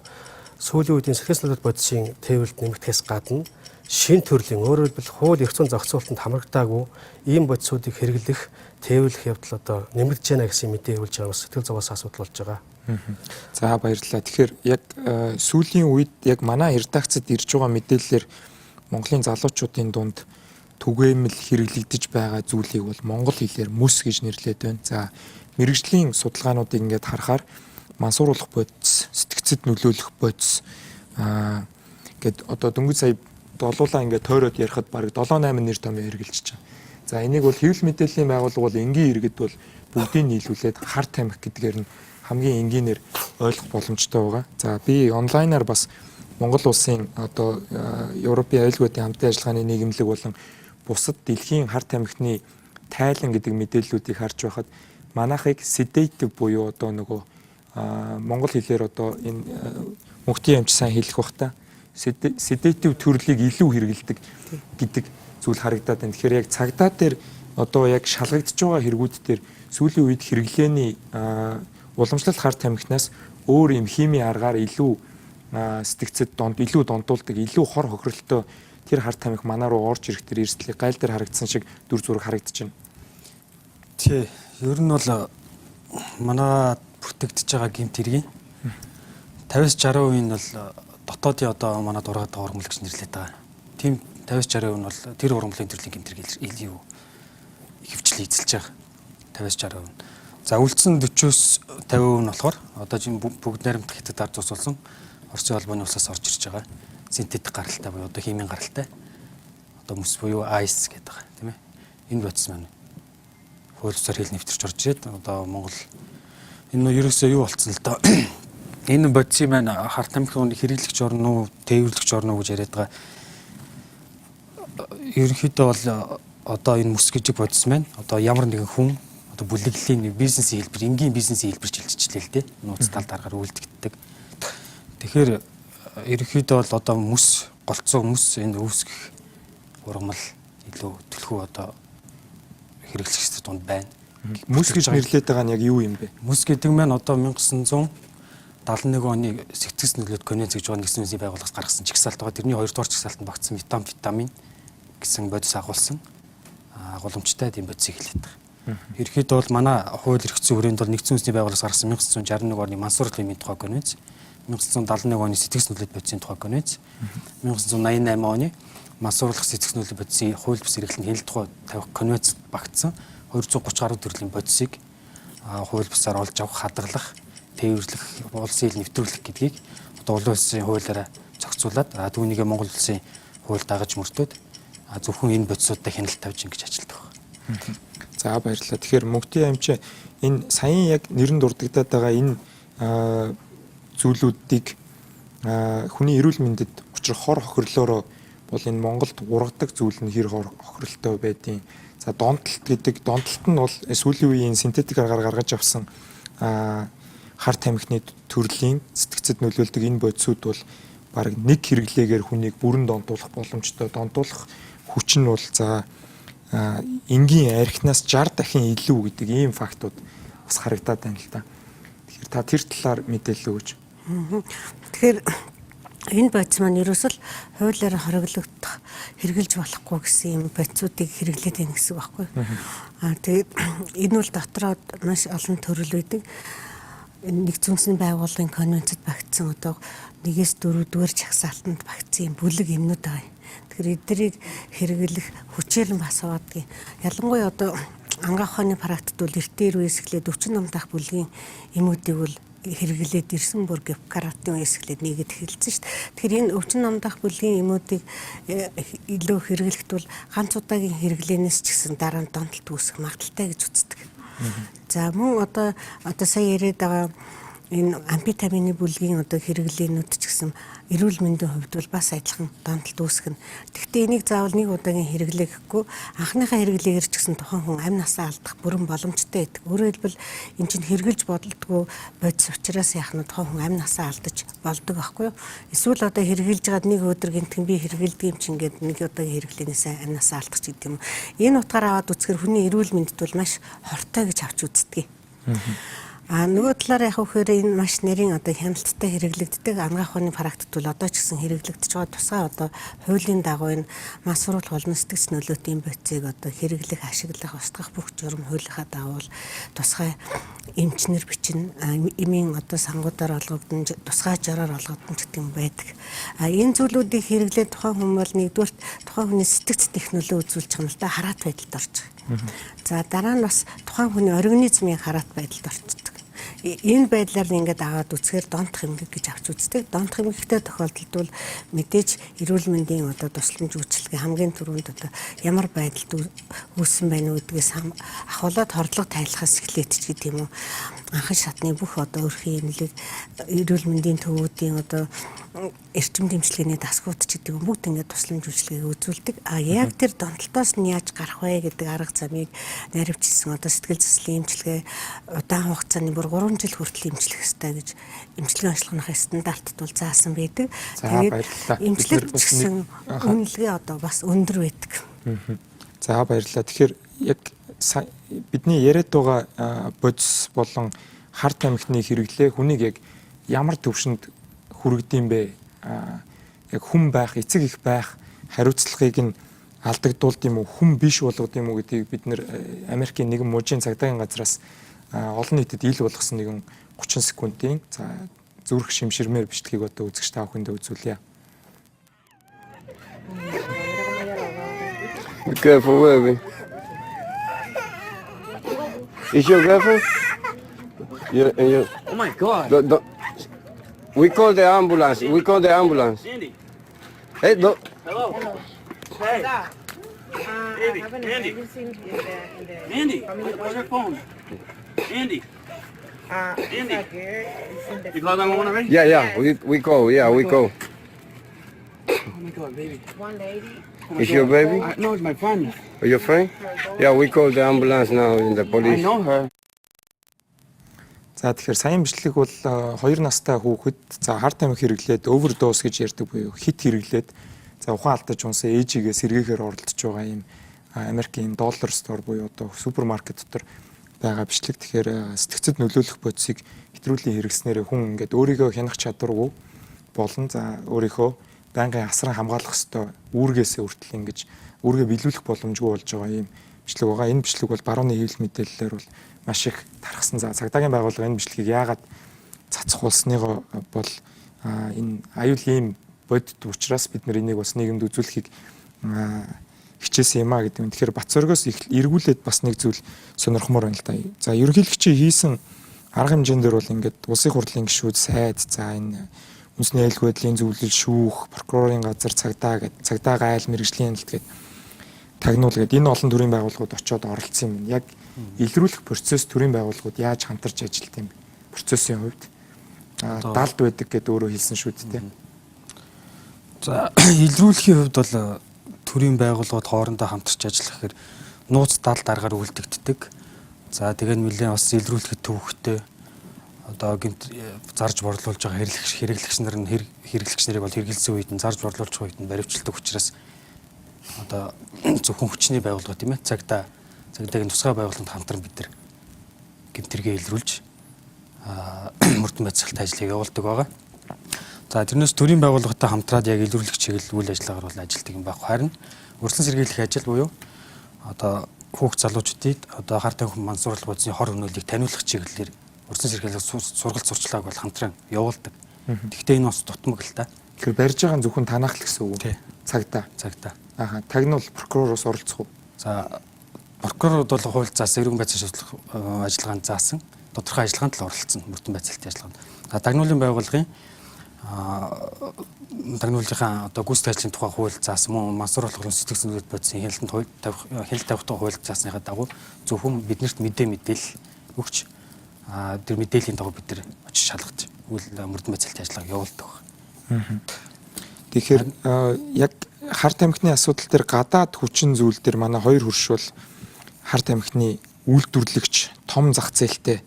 сүүлийн үеийн сэтгэл нөлөөт бодисын тээвэрлэлт нэмэгдэхээс гадна шин төрлийн өөрөөр хэлбэл хууль эрх зүйн зохицуулалтанд хамрагдаагүй ийм бодисуудыг хэрэглэх, тээвэрлэх явдал одоо нэмэгдэж байна гэсэн мэдээ ирүүлж байгаа бас сэтгэл зовоос асуудал болж байгаа. За баярлалаа. Тэгэхээр яг сүүлийн үед яг манай редакцид ирж байгаа мэдээллээр Монголын залуучуудын дунд түгээмэл хэрэглэгдэж байгаа зүйлийг бол монгол хэлээр мүс гэж нэрлэдэг байна. За мэрэгжлийн судалгаануудыг ингээд харахаар мансууруулах бодис, сэтгцэд нөлөөлөх бодис гэд одоо дөнгөж сая долуулаа ингээд тойроод ярихад бараг 7-8 нэр томьёо хэрэгжилж байгаа. За энийг бол хэвлэл мэдээллийн байгууллага бол энгийн иргэд бол бүгдийг нийлүүлээд хар тамхи гэдгээр нь хамгийн энгийнээр ойлгох боломжтой байгаа. За би онлайнаар бас Монгол улсын одоо Европын аюулгүй байдлын хамтын ажиллагааны нийгэмлэг болон бусад дэлхийн хар тамхины тайлан гэдэг мэдээллүүдийг харж байхад манайхыг sedative буюу одоо нөгөө монгол хэлээр одоо энэ мөнхтийн эмч сайн хэлэх бах та sedative төрлийг илүү хэрэгэлдэг гэдэг зүйл харагдаад байна. Тэгэхээр яг цагдаа дээр одоо яг шалгагдж байгаа хэрэгүүд дээр сүүлийн үед хэрэглээний уламжлалт хар тамхинаас өөр юм химийн аргаар илүү сэтгцэд донд илүү дондуулдаг, илүү хор хохиролтой тэр хар тамхи манаа руу орж ирэх тэр эрсдлийг гайл дээр харагдсан шиг дүр зураг харагдаж байна. Тий, ер нь бол манай бүртгэгдэж байгаа гэмт хэргийн 50-60% нь бол дотоодын одоо манай дургаад байгаа ургамал гэж нэрлэдэг байгаа. Тийм 50-60% нь бол тэр ургамлын төрлийн гэмт хэрэг илүү ихэвчлэн эзэлж байгаа. 50-60%. За үлдсэн 40-с 50% нь болохоор одоо жин бүгд найрамдах хятад ард улс болсон Оросын холбооны улсаас орж ирж байгаа синтетик гаралтай буюу одоо химийн гаралтай одоо мөс буюу айс гэдэг байгаа тийм ээ. Энэ бодис маань хууль бусаар хэл нэвтэрч орж ирээд одоо Монгол энэ ерөөсөө юу болцсон л доо. Энэ бодисын маань хар тамхины хэрэглэгч орно уу, тээвэрлэгч орно уу гэж яриад байгаа. Ерөнхийдөө бол одоо энэ мөс гэж бодис маань одоо ямар нэгэн хүн одоо бүлэглэлийн бизнесийн хэлбэр, энгийн бизнесийн хэлбэр шилжчихлээ л дээ. Нууц талд аргаар үйлдэгддэг. Тэгэхээр ерөнхийдөө бол одоо мөс голцоо мөс энэ үүсгэх ургамал илүү төлхөө одоо хэрэглэгчдийн дунд байна. Мөс гэж нэрлэдэг байгаа нь яг юу юм бэ? Мөс гэдэг маань одоо 1900 71 оны сэтгц нөлөөд конвенц гэж байгаа нэгдсэн үндэсний байгууллагаас гаргасан чагсаалт байгаа. Тэрний 2 дугаар чагсаалтанд багтсан метамфетамин гэсэн бодис агуулсан агуулмжтай тийм бодисыг хэлээд байгаа. Ерөнхийдөө бол манай хууль эрх зүйн хүрээнд бол нэгдсэн үндэсний байгууллагаас гаргасан 1961 оны мансуурлын эмийн тухай конвенц, 1971 оны сэтгц нөлөөд бодисын тухай конвенц, 1988 оны мансуурлах сэтгц нөлөөд бодисын хууль бус хэрэглэнд хяналт тухай тавих конвенц багтсан 230 гаруй төрлийн бодисыг хууль бусаар олж авах, хадгалах, тээвэрлэх, улсын хэл нэвтрүүлэх гэдгийг одоо улсын улсын хуулиараа зохицуулаад түүнийгээ Монгол улсын хууль дагаж мөрдөөд зөвхөн энэ бодисуудад хяналт тавьж ингэж ажилладаг байна. За баярлалаа. Тэгэхээр мөнгөтэй амч энэ саяхан яг нэрэн дурддагдаад байгаа энэ зүйлүүдийг хүний эрүүл мэндэд учрах хор хохирлоороо бол энэ Монголд ургадаг зүйл нь хэр хохиролтой байдیں۔ За донтолт гэдэг донтолт нь бол сүүлийн үеийн синтетик аргаар гаргаж авсан хар тамхины төрлийн сэтгцэд нөлөөлдөг энэ бодисууд бол бараг нэг хэрэглээгээр хүнийг бүрэн донтуулах боломжтой. Донтуулах хүч нь бол за энгийн архинаас 60 дахин илүү гэдэг ийм фактууд бас харагдаад байна л да. Тэгэхээр та тэр талаар мэдээлэл өгөөч. Тэгэхээр энэ бодис маань ерөөсөл хуулиараа хориглогдох, хэрэгжилж болохгүй гэсэн юм бодисуудыг хэрэглээд байна гэсэн үг байхгүй. Тэгээд энэ бол дотроо маш олон төрөл үүдэг. Нэгдсэн үндэсний байгууллагын конвенцэд багтсан одоо 1-4 дугаар чагсаалтанд багтсан бүлэг юмнууд байгаа. Тэгэхээр эднийг хэрэглэх хүчээр нь бас аваадгийн. Ялангуяа одоо ангаах ухааны практикт бол эртний үеэс эхлээд 40 намдах бүлгийн юмуудыг бол хэрэглээд ирсэн бүр каратын үеэс эхлээд нэгэд эхэлсэн шүү дээ. Тэгэхээр энэ 40 намдах бүлгийн юмуудыг илүү хэрэглэхэд бол ганц удаагийн хэрэглэнээс ч гэсэн дараа нь донтолт үүсэх магадaltaй гэж үздэг. За мөн одоо сая яриад байгаа энэ амфетамины бүлгийн одоо хэрэглээнүүд ч гэсэн эрүүл мэндийн хувьд бол бас адилхан донтолт үүсгэн. Гэхдээ энийг заавал нэг удаагийн хэрэглэхгүй анхныхаа хэрэглээгээр ч гэсэн тухайн хүн амь насаа алдах бүрэн боломжтой байдаг. Өөрөөр хэлбэл эн чинь хэрглэж болдгоо бодис учраас яах нь тухайн хүн амь насаа алдаж болдог байхгүй юу? Эсвэл одоо хэрэглэж байгаад нэг өдөр гинтхэн би хэрэглэдэг юм чинь ингээд нэг удаагийн хэрэглээнээс амь насаа алдах ч гэдэг юм. Энэ утгаараа аваад үзэхээр хүний эрүүл мэндэд бол маш хортой гэж авч үздэг. Нөгөө талаар яг үхээр энэ маш нэрийн одоо хяналттай хэрэглэгддэг ангаах ухааны практикт бол одоо ч гэсэн хэрэглэгдэж байгаа тусгай одоо хуулийн дагуу энэ мансууруулах болон сэтгц нөлөөтийн бодисыг одоо хэрэглэх, ашиглах, устгах бүх журам хуулийнхаа дагуу тусгай эмчнэр бичин эмийн одоо сангуудаар олгогдсон, тусгай жараар олгогдсон гэдэг юм байдаг. Энэ зүйлүүдийг хэрэглээд тухайн хүн бол нэгдүгээр тухайн хүний сэтгц технологи үзүүлж байгаа нь л да хараат байдалд орж байгаа. За дараа нь бас тухайн хүний организмын хараат байдалд орчдөг. Энэ байдлаар ингээд аваад үзэхээр донтох эмгэг гэж авч үздэг. Донтох эмгэгтэй тохиолдолд бол мэдээж эрүүл мэндийн одоо тусламж үйлчилгээ хамгийн түрүүнд одоо ямар байдалд үүссэн байна уу гэдгээс ахуулаад хордлого тайлахаас эхлээд ч гэдэг юм уу. Анхан шатны бүх одоо өрхийн эмнэлэг эрүүл мэндийн төвүүдийн одоо эрчим дэмжлэгээний дасгууд ч гэдэг юм бүгд ингээд тусламж үйлчилгээг үзүүлдэг. Яг тэр донтолтоос нь яаж гарах вэ гэдэг арга замыг наривчилсан одоо сэтгэл зүйн эмчилгээ удаан хугацааны бүр 3 жил хүртэл эмчлэх ёстой гэж эмчилгээ онцлогын стандартд бол заасан байдаг. Тэгээд эмчлэгч гэсэн үнэлгээ одоо бас өндөр байдаг. За баярлалаа. Тэгэхээр яг бидний яриад байгаа бодис болон хар тамхины хэрэглээ хүнийг яг ямар төвшөнд хүргэдэм бэ? Яг хүн байх, эцэг их байх хариуцлагыг нь алдагдуулд юм уу, хүн биш болгоод юм уу гэдгийг бид нэр Америкийн нэгэн мужийн цагдаагийн газраас олон нийтэд ил болгосон нэгэн 30 секундын зүрх шимширмээр бичлэгийг одоо үзэгч та бүхэндээ үзүүлье. Be careful, baby. Is your girlfriend? Oh my God. We call the ambulance. We call the ambulance. Andy. Hey, look. Hello. Hey. Andy. Andy. Andy. Where's your phone? Andy. Andy. You call 911 already? Yeah. We call. Yeah, we call. Oh my God, baby. One lady. Oh Is your baby? No, it's my friend. Are your friend? Yeah, we call the ambulance now in the I police. know her. За тэгэхээр саяхан бичлэг бол 2 настай хүүхэд хар тамхи хэрэглээд overdose гэж ярьдаг буюу хит хэрэглээд ухаан алдаж унсан ээжигээ сэргээхээр оролдож байгаа юм Америкийн доллар стор буюу одоо супермаркет дотор байгаа бичлэг. Тэгэхээр сэтгцэд нөлөөлөх бодисыг хэтрүүлэн хэрэгснээр хүн ингээд өөрийгөө хянах чадваргүй болон за өөрийнхөө байнгын асран хамгаалах ёстой үүргээсээ хүртэл ингэж үүргээ биелүүлэх боломжгүй болж байгаа юм бичлэг байгаа. Энэ бичлэг бол барууны хэвлэл мэдээллээр бол маш их тархсан. За цагдаагийн байгууллага энэ бичлэгийг яагаад цацхуулсныгоо бол энэ аюул ийм бодит учраас бид нар энийг бас нийгэмд үзүүлэхийг хичээсэн юм а гэдэг юм. Тэгэхээр Батцоргоос эргүүлээд бас нэг зүйл сонирхмоор байна л да. За ерөнхийлөгчийн хийсэн арга хэмжээндэр бол ингээд улсын хурлын гишүүд, сайд, за энэ үндэсний аюулгүй байдлын зөвлөл, шүүх, прокурорын газар, цагдаа гэдэг цагдаа гайл мэргэжлийн хяналт гэдэг тагнуул гэдэг энэ олон төрлийн байгууллагууд очиод оролцсон юм. Яг илрүүлэх процесс төрлийн байгууллагууд яаж хамтарч ажилладаг юм бэ? Процессын хувьд далд байдаг гэдэг өөрөө хэлсэн шүү дээ. За илрүүлэхийн хувьд бол төрийн байгууллагууд хоорондоо хамтарч ажиллах гэхээр нууц далд аргаар үйлдэгддэг. За тэгээд нэлээд бас илрүүлэхэд төвөгтэй одоо гинт зарж борлуулж байгаа хэрэглэгч нар нь хэрэглэгч нарыг бол хэрэгэлсэн үед нь зарж борлуулж байгаа үед нь баривчилдаг учраас одоо зөвхөн хүчний байгууллага тийм ээ цагдаагийн тусгай байгууллаганд хамтран бид нар гэмтэргээ илрүүлж мөрдөн байцаалт ажлыг явуулдаг байгаа. За тэрнээс төрийн байгууллагатай хамтраад яг илрүүлэх чиглэл үйл ажиллагаар бол ажилтдаг юм байна. Харин урьдчилан сэргийлэх ажил буюу одоо хүүхд залуучдыг одоо хар тамхи мансууруулах бодисны хор хөнөөлийг таниулах чиглэлээр урьдчилан сэргийлэх сургалт сурчлагыг бол хамтран явуулдаг. Гэхдээ энэ бас дутмаг л та. Тэгэхээр барьж байгаа нь зөвхөн танаах л гэсэн үг үү? Цагдаа. Ааха, тагнуул прокуророос оролцох уу? За прокурорууд бол хууль заасан эрүүн байцаалт шийдлэх ажиллагаанд заасан тодорхой ажиллагаанд л оролцсон мөрдөн байцаалтын ажиллагаанд. За тагнуулын байгууллагын тагнуулынхаа одоо гүйцэтгэх ажлын тухай хууль заасан мөн мансууруулах сэтгэх зүйн бодисын хяналт тавих хууль заасныхаа дагуу зөвхөн биднэрт мэдээлэл өгч тэр мэдээллийн дагуу бид нар очиж шалгаж мөрдөн байцаалтын ажиллагааг явуулдаг. Тэгэхээр яг хар тамхины асуудал дээр гадаад хүчин зүйл дээр манай хоёр хөрш бол хар тамхины үйлдвэрлэгч том зах зээлтэй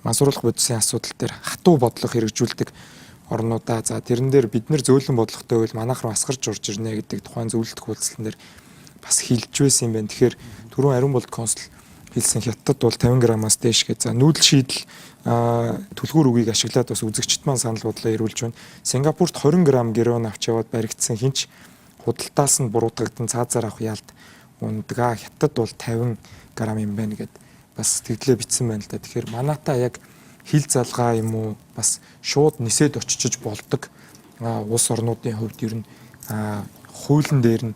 мансууруулах бодисын асуудал дээр хатуу бодлого хэрэгжүүлдэг орнуудаа за тэрэн дээр бид нэр зөөлөн бодлоготой байвал манайх руу асгарч орж ирнэ гэдэг тухайн зөвлөлт хуудсан дээр бас хилж байсан юм байна. Тэгэхээр түрүүн Ариун болд консул хэлсэн хятад бол 50 граммаас дээш гэж. За нүүдэл шийдэл түлхүүр үгийг ашиглаад бас үзэгчд маань санал бодлоо ирүүлж байна. Сингапурт 20 грамм героин авч яваад баригдсан хинч худалдаас нь буруутгагдсан цаазаар авах яалт ундгаа. Хятад бол 50 грамм юм байна гэд бас тэтгэлээ бичсэн байна л да. Тэгэхээр манайта яг хил залгаа юм уу бас шууд нисээд очиж болдог улс орнуудын хувьд ер нь хуулийн дээр нь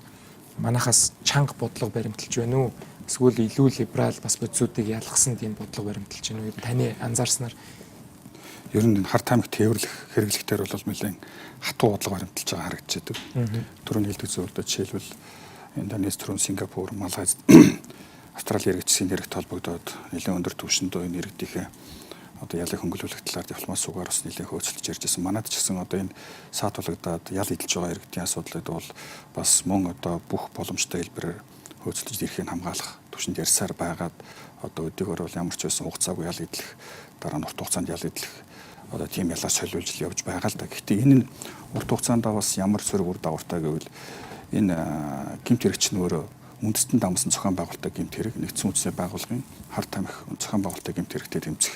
манайхаас чанга бодлого баримталж байна уу? Эсвэл илүү либерал бас бодисуудыг ялгсан тийм бодлого баримталж байна уу? Таны анзаарснаар ер нь хар тамхи тээвэрлэх хэрэглэхтэр бол нэлээд хатуу бодлого баримталж байгаа харагдчихэдэг. Түрүүний хэлдэг зөвлөдөө жишээлбэл Индонез, түрүүн Сингапур, Малайз, Австрали иргэдчсийн нэрэгт холбогдоод нэлээд өндөр түвшиндөө энэ иргэдийнхээ одоо ялыг хөнгөлүүлэх талаар дипломат сугаар бас нэлээд хөөцөлж ярьж байсан. Манайд ч гэсэн одоо энэ саатуулагдаад ял идэлж байгаа иргэдийн асуудлууд бол бас мөн одоо бүх боломжтой хэлбэрээр хөөцөлж ирэхийг хамгаалах түвшинд ярьсаар байгаад одоо өдөгөр бол ямар ч байсан хугацаагүй ял идэх дараа нь урт хугацаанд ял идэх одоо тийм ялаа солиулж явж байгаа л да. Гэхдээ энэ нь урт хугацаанд бас ямар сөрөг үр дагавартай гэвэл энэ гэмт хэрэгч нь өөрөө үндэстэн дамсан зохион байгуулалттай гэмт хэрэг нэгдсэн үндэсний байгууллагын хар тамхи зохион байгуулалттай гэмт хэрэгтэй тэмцэх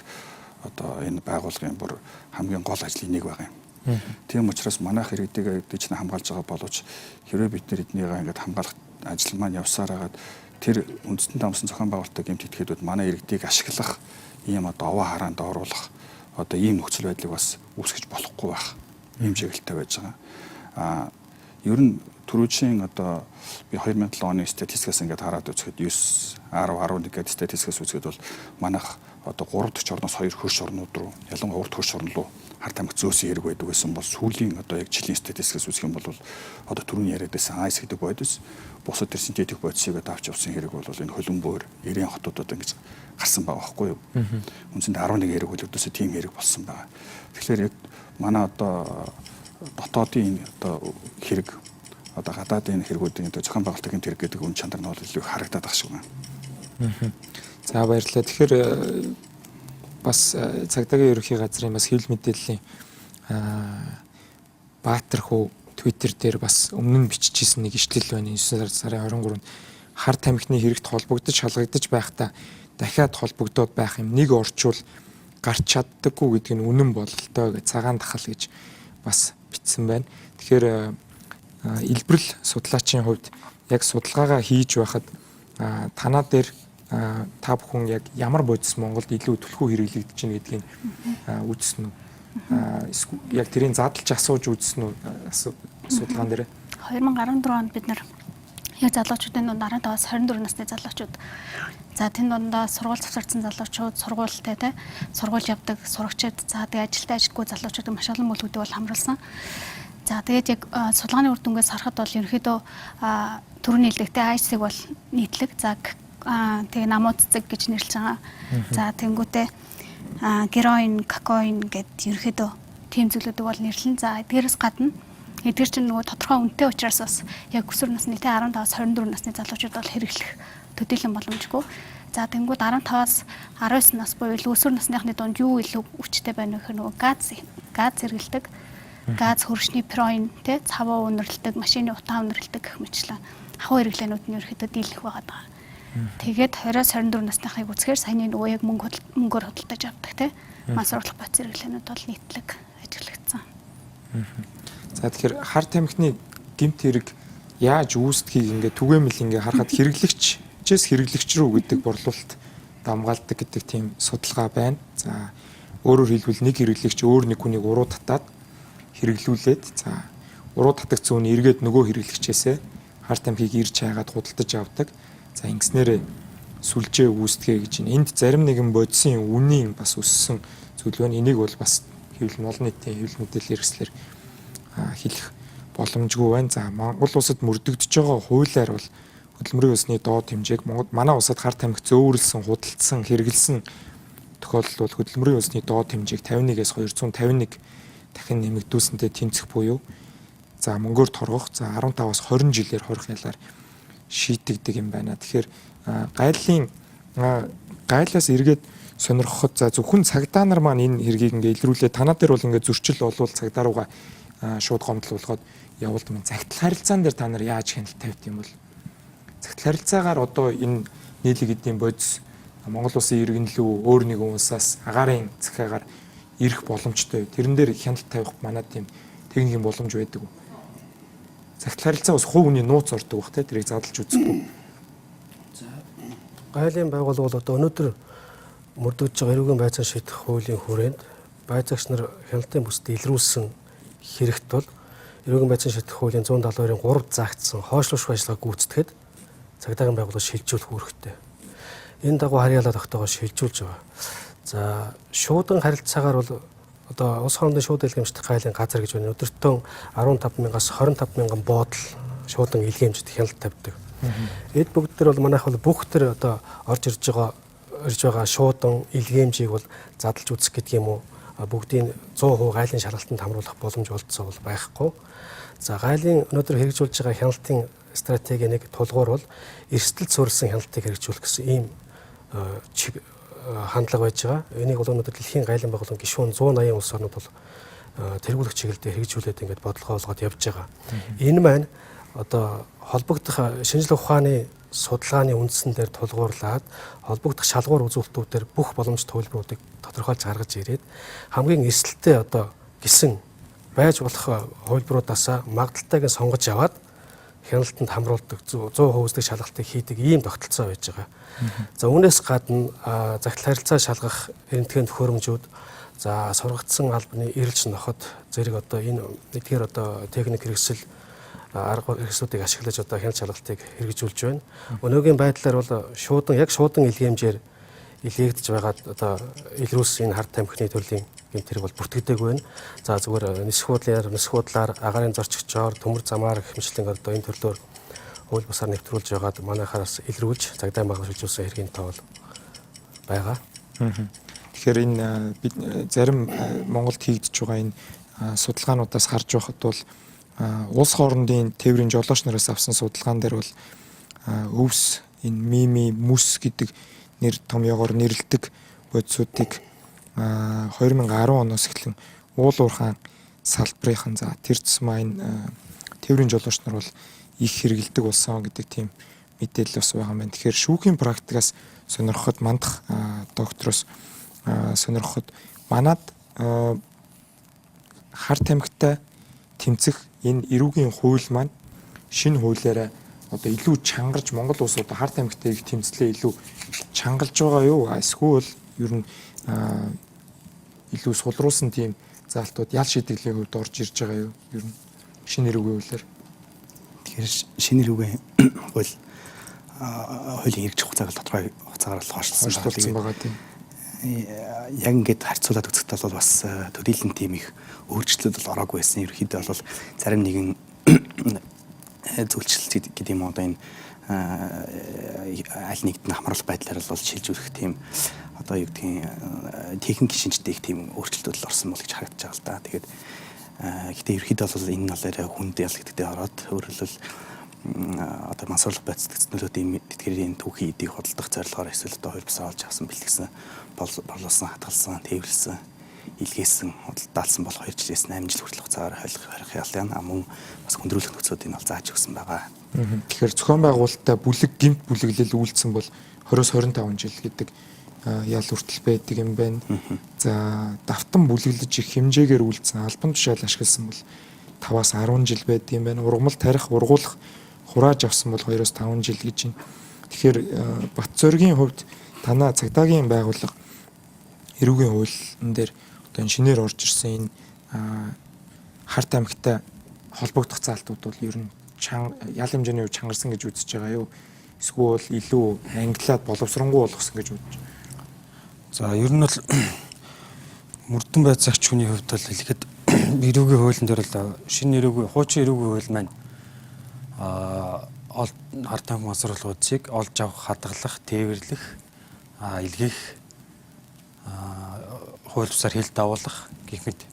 одоо энэ байгууллагын бүр хамгийн гол ажлын нэг байгаа юм. Тийм учраас манайх иргэдийг эдгээр чинь хамгаалж байгаа боловч хэрвээ бид нар эднийгээ ингээд хамгаалах ажил маань явсаар хагаад тэр үндэстэн дамсан зохион байгуулалттай гэмт этгээдүүд манай иргэдийг ашиглах ийм одоо овоо хараанд оруулах одоо ийм нөхцөл байдлыг бас үүсгэж болохгүй байх ийм чиглэлтэй байж байгаа. Ер нь түрүүчийн одоо би 2007 оны статистикаас ингээд хараад үзэхэд 9, 10, 11 гэдэг статистикаас үзэхэд бол манайх одоо 3 дахь орноос 2 хөрш орнууд руу ялангуяа урд хөрш орн руу хар тамхи зөөсөн хэрэг байдаг байсан бол сүүлийн одоо яг жилийн статистикаас үзэх юм бол одоо түрүүний яриад байсан айс гэдэг бодис бусад төр синтетик бодисыг авч явсан хэрэг бол энэ хөлбөмбөр 90 хотуудад ингэж гарсан байгаа байхгүй юу. Үндсэндээ 11 хэрэг хөлөвдөөсөө тийм хэрэг болсон байгаа. Тэгэхээр яг манай одоо дотоодын одоо хэрэг одоо гадаадын хэрэгүүдийн одоо зохион байгуулалтын хэрэг гэдэг үн чанар нь бол илүү харагдаад байгаа шиг байна. За баярлалаа. Тэгэхээр бас цагдаагийн ерөнхий газрын бас хэвлэл мэдээллийн Баатар хүү Twitter дээр бас өмнө нь биччихсэн нэг ишлэл байна. 9 сарын 23-нд хар тамхины хэрэгт холбогдож шалгагдаж байхдаа дахиад холбогдоод байх юм нэг орчуул гарч чаддаггүй гэдэг нь үнэн бололтой гэж цагаан тахал гэж бас бичсэн байна. Тэгэхээр илбэрл судлаачийн хувьд яг судалгаагаа хийж байхад танаа дээр та бүхэн яг ямар бодис Монголд илүү түлхүү хэрэглэгдэж байна гэдгийг үзсэн үү? Яг тэрийг задлж асууж үзсэн үү судалгаан дээр? 2014 онд бид нар яг залуучуудын дунд 15-аас 24 насны залуучууд за тэн дундаа сургууль завсарсан залуучууд, сургуультай те сургууль явдаг сурагчид, за тэгээ ажилтай ажилтгүй залуучуудыг маш олон бүлгүүдийг бол хамруулсан. За тэгээд яг судалгааны үр дүнгээс харахад бол ерөнхийдөө төрний хэлдэгтэй IC-г бол нийтлэг. За тэгээ намууд цэцэг гэж нэрлэж байгаа. За тэнгүүтээ героин, кокаин гэд ерөнхийдөө тийм зүйлүүдийг бол нэрлэн. За дээрээс гадна эдгээр чинь нөгөө тодорхой үнэтэй учраас бас яг өсвөр насны тэ 15-аас 24 насны залуучууд бол хэрэглэх төдийлөн боломжгүй. За тэнгууд 15-аас 19 нас буюу өсвөр насныхны дунд юу илүү хүчтэй байна вэ гэхээр нөгөө газ хэрэглэдэг, газ хөршний пироин тэ цаваа үнэрлдэг, машины утаа үнэрлдэг гэх мэтлэн ахуй хэрэглээнүүд нь ерөөхдөө дийлэх байгаа. Тэгээд 20-аас 24 насныхыг үзэхээр саяны нөгөө яг мөнгөөр хөдөлж авдаг тэ мансууруулах бодис хэрэглээнүүд бол нийтлэг ажиглагдсан. За тэгэхээр хар тамхины гэмт хэрэг яаж үүсдгийг ингээд түгээмэл ингээд харахад хэрэглэгчээс хэрэглэгч рүү гэдэг борлуулалт дамгаалдаг гэдэг тийм судалгаа байна. За өөрөөр хэлбэл нэг хэрэглэгч өөр нэг хүнийг уруу татаад хэрэглүүлээд за уруу татагдсан үн эргээд нөгөө хэрэглэгчээсээ хар тамхиг ирж хайгаад худалдаж авдаг. За ингэснээрээ сүлжээ үүсдэгэ гэж байна. Энд зарим нэгэн бодисын үнийн бас өссөн зүйл байна. Энийг бол бас хэвлэл олон нийтийн хэвлэл мэдээлэл хэрэгслэр хэлэх боломжгүй байна. За Монгол улсад мөрдөгдөж байгаа хуулиар бол хөдөлмөрийн усны доод хэмжээг манай улсад хар тамхи зөөвөрлсөн, худалдсан, хэрэглэсэн тохиолдолд бол хөдөлмөрийн усны доод хэмжээг 51-ээс 251 дахин нэмэгдүүлсэнтэй тэнцэх буюу за мөнгөөр торгох за 15-аас 20 жилээр хорих ялаар шийтэгдэг юм байна. Тэгэхээр гайлаас эргээд сонирхоход за зөвхөн цагдаа нар маань энэ хэргийг ингээ илрүүлээ. Танаа дээр бол ингээ зөрчил олвол цагдаа руугаа шууд гомдлуулахад явуулдаг юм. Загтал харилцаан дээр та нар яаж хяналт тавьд юм бол загтал харилцаагаар одоо энэ нийлэг эдийн бодис Монгол улсын иргэн лүү өөр нэгэн улсаас агаарын захиагаар ирэх боломжтой. Тэрэн дээр хяналт тавих манад тийм техникийн боломж байдаг. Загтал харилцаа бас хувь хүний нууц ордог бах те тэрийг задлж үзэхгүй. Гайлын байгуул бол одоо өнөөдөр мөрдөгдөж байгаа эрүүгийн байцааг шийдэх хуулийн хүрээнд байцаагч нар хяналтын бүсд илрүүлсэн хэрэгт бол эрүүгийн байцааг шийдэх хуулийн 172-ийн 3 заагдсан хойшлуулах ажиллагааг гүйцэтгэхэд цагдаагийн байгууллага шилжүүлэх үүрэгтэй. Энэ дагуу харьяалал тогтоогоо шилжүүлж байгаа. За шуудан харилцаагаар бол одоо улс хоорондын шууд илгээмжлэх гайлын газар гэж байна. Өдөртөө 15,000-аас 25,000 буудал шуудан илгээмжид хяналт тавьдаг. Эд бүгд төр бол манайх бол бүх төр одоо орж ирж байгаа шуудан илгээмжийг бол задлж үзэх гэдэг юм уу? Бүгдийг 100% гайлын шалгалтанд хамруулах боломж олдсоо бол байхгүй. За гайлын өнөөдөр хэрэгжүүлж байгаа хяналтын стратегийн нэг тулгуур бол эрсдэлд суурилсан хяналтыг хэрэгжүүлэх гэсэн ийм хандлага байж байгаа. Энийг бол өнөөдөр дэлхийн гайлан байгууллагын гишүүн 180 улс орнууд бол тэргүүлэх чиглэлээр хэрэгжүүлээд ингээд бодлого олгоод явж байгаа. Энэ маань одоо холбогдох шинжлэх ухааны судалгааны үндсэн дээр тулгуурлаад холбогдох шалгуур үзүүлэлтүүдээр бүх боломжтой төлбөрүүдийг тодорхойлж гаргаж ирээд хамгийн эсэлттэй одоо гисэн байж болох хувилбаруудаасаа магадaltaйг сонгож аваад хяналтанд хамруулдаг 100% үздэг шалгалтыг хийдэг ийм тогтолцоо байж байгаа. За үүнээс гадна загтал харилцаа шалгах эрдэнэтгэн төхөөрөмжүүд за сургагдсан албаны эрэлж ноход зэрэг одоо энэ эдгээр одоо техник хэрэгсэл арга хэрэгслүүдийг ашиглаж одоо хяналт шалгалтыг хэрэгжүүлж байна. Өнөөгийн байдлаар бол шуудан илгээмжээр илгээгдэж байгаад одоо илрүүлсэн энэ хар тамхины төрлийн гэмт хэрэг бол бүртгэдэг байна. За зүгээр нисэх худлаар агаарын зорчигчоор төмөр замаар гэх мэтлэн одоо энэ төрлөөр хууль бусаар нэвтрүүлж байгаад манайхаас илрүүлж цагдаа магашилжуулсан хэргийн тоо байгаа. Тэгэхээр энэ бид зарим Монголд хийгдэж байгаа энэ судалгаануудаас харж байхад бол улс хоорондын тээврийн жолооч нараас авсан судалгаан дээр бол өвс энэ мими мүс гэдэг нэр томьёогоор нэрлэдэг бодисуудыг 2010 оноос эхлэн уул уурхаан салбарын за тэр тусмаа энэ тээврийн жолооч нар бол их хэрэгэлдэг болсон гэдэг тийм мэдээлэл бас байгаа юм байна. Тэгэхээр шүүхийн практикаас сонирхоход мандах доктороос сонирхоход манад хар тамхитай тэмцэх энэ эрүүгийн хууль маань шинэ хуулиараа одоо илүү чангарч Монгол улс одоо хар тамхитай их тэмцлээ илүү чангалж байгаа юу? Эсвэл ер нь илүү сулруулсан тийм заалтууд ял шийтгэлийн хувьд орж ирж байгаа юу? Ер нь шинэ эрүүгийн хуулиар. Тэгэхээр шинэ эрүүгийн хууль хуулийн хэрэгжих хугацааг тодорхой хугацаагаар л хойшлуулсан байгаа тийм. Яг ингээд харьцуулаад үзэхдээ бол бас төрийн тийм их өөрчлөлт бол ороогүй байсан. Ерөнхийдөө бол зарим нэгэн зөвлөлт гэдэг юм одоо энэ аль нэгт нь хамрал байдлаар бол шилжүүлэх тийм одоо юу гэдгийг техник шинжтэй их тийм өөрчлөлтүүд орсон бол гэж харагдаж байгаа л да. Тэгээд гэтээ ерөнхийдөө бол энэ нь бол хүнд ялгддаг ороод өөрөлдөл одоо мансуурлах байцаагч нөлөөтэй тэтгэрийн түүхий эдийг худалдах зорилгоор эсвэл одоо хоёр бисаа олж авсан бэлтгэсэн борлуулсан хатгалсан тээвэрлсэн илгээсэн худалдаалсан бол 2 жилээс 8 жил хүртэл хугацаагаар хорих ялна мөн бас хүндрүүлэх нөхцөлийг нь зааж өгсөн байгаа. Тэгэхээр зохион байгуулалттай бүлэг гэмт бүлэглэл үйлдсэн бол 20-25 жил гэдэг ял хүртэл байдаг юм байна. За давтан бүлэглэж их хэмжээгээр үйлдсэн албан тушаал ашигласан бол 5-аас 10 жил байдаг юм байна. Ургамал тарих ургуулах хурааж авсан бол 2-5 жил гэж байна. Тэгэхээр Бат зоригийн хувьд танаа цагдаагийн байгууллага эрүүгийн хуулийн дээр одоо шинээр орж ирсэн энэ хар тамхитай холбогдох заалтууд бол ер нь ял хэмжээний хувьд чангарсан гэж үзэж байгаа юу? Эсвэл илүү англиад боловсронгуй болгосон гэж үзэж байна? За ер нь бол мөрдөн байцаагч хүний хувьд бол хэлэхэд эрүүгийн хуулийн дээр л шинэ эрүүгийн хуучин эрүүгийн хууль маань хар тамхи мансууруулгуудыг олж авах, хадгалах, тээвэрлэх, илгээх, хууль бусаар хил давуулах гэх мэт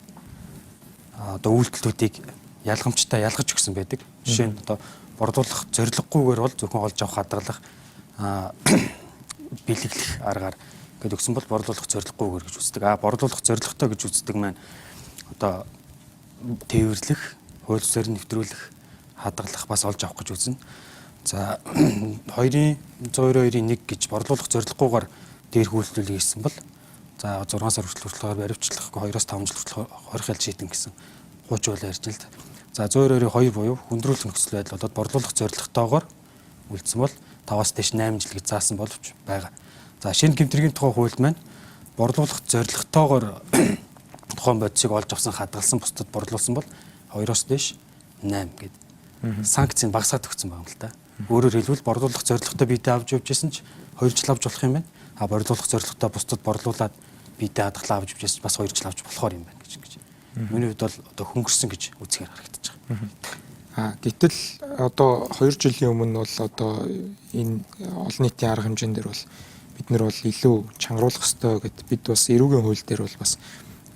одоо үйлдэлүүдийг ялгамжтай ялгаж өгсөн байдаг. Жишээ нь одоо борлуулах зорилгогүйгээр бол зөвхөн олж авах, хадгалах, бэлэглэх аргаар гэдэг өгсөн бол борлуулах зорилгогүйгээр гэж үздэг. Борлуулах зорилготой гэж үздэг маань одоо тээвэрлэх, хууль бусаар нэвтрүүлэх, хадгалах бас олж авах гэж үзнэ. За 2-122-1 гэж борлуулах зорилгогүйгээр дээр хүүлтүүлэг хийсэн бол за 6 сар хүртэл баривчлахгүй 2-5 жил хүртэл хорих ял шийдэн гэсэн хуучин хууль ярьж л. За 122-2 буюу хүндрүүлэх нөхцөл байдал болоод борлуулах зорилготойгоор үлдсэн бол 5-аас дээш 8 жил гэж заасан боловч байгаа. За шинэ гэмтрийн тухай хууль маань борлуулах зорилготойгоор тухайн бодисыг олж авсан, хадгалсан, бусдад борлуулсан бол 2-оос дээш 8 гэдэг санкцийг багасгаад өгсөн байна л да. Өөрөөр хэлбэл борлуулах зорилготой биедээ авч явж байсан ч 2 жил авч болох юм байна. Борлуулах зорилготой бусдад борлуулад биедээ хадгалаа авч явж байсан бас 2 жил авч болохоор юм байна гэж. Миний хувьд бол одоо хөнгөрсөн гэж үзэхээр харагдаж байгаа. Гэтэл одоо 2 жилийн өмнө бол одоо энэ олон нийтийн арга хэмжээнд дээр бол бид нар бол илүү чангаруулах ёстой гэд бид бас эрүүгийн хууль дээр бол бас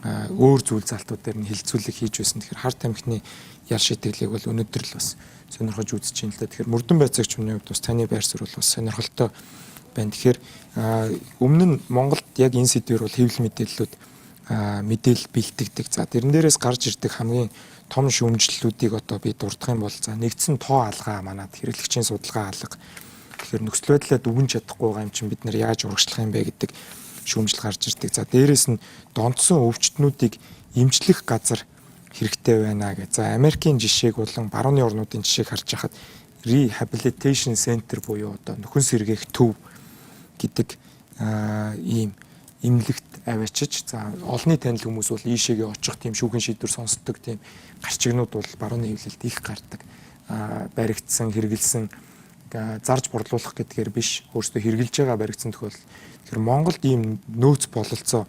өөр зүйл залтууд дээр нь хилцүүлэг хийж байсан. Тэгэхээр хар тамхины ял шийтгэлийг бол өнөөдөр л бас сонирхож үзэж байна л да. Тэгэхээр мөрдөн байцаагч хүний хувьд бас таны байр суурь бол бас сонирхолтой байна. Тэгэхээр өмнө нь Монголд яг энэ сэдвэр бол хэвлэл мэдээллүүд мэдээлэл бэлтгэдэг. За тэрэн дээрээс гарч ирдэг хамгийн том шүүмжлэлүүдийг одоо би дурдах юм бол за нэгдсэн тоо алгаа манад хэрэглэгчийн судалгаа алга. Тэгэхээр нөхцөл байдлаа дүгнж чадахгүй байгаа юм чинь бид нар яаж урагшлах юм бэ гэдэг шүүмжлэл гарч ирдэг. За дээрээс нь донтсон өвчтнүүдийг эмчлэх газар хэрэгтэй байна гэж. За Америкийн жишээг болон барууны орнуудын жишээг харж байхад Rehabilitation Center буюу одоо нөхөн сэргээх төв гэдэг ийм эмнэлэгт аваачиж за олонний танил хүмүүс бол ийшээгээ очих тийм шүүхийн шийдвэр сонсдог тийм гарчигнууд бол барууны хэвлэлд их гардаг. Баригдсан, хэрэгэлсэн зарж борлуулах гэдгээр биш өөрсдөө хэрэгжилж байгаа баригдсан тохиол. Тэгэхээр Монголд ийм нөөц бололцоо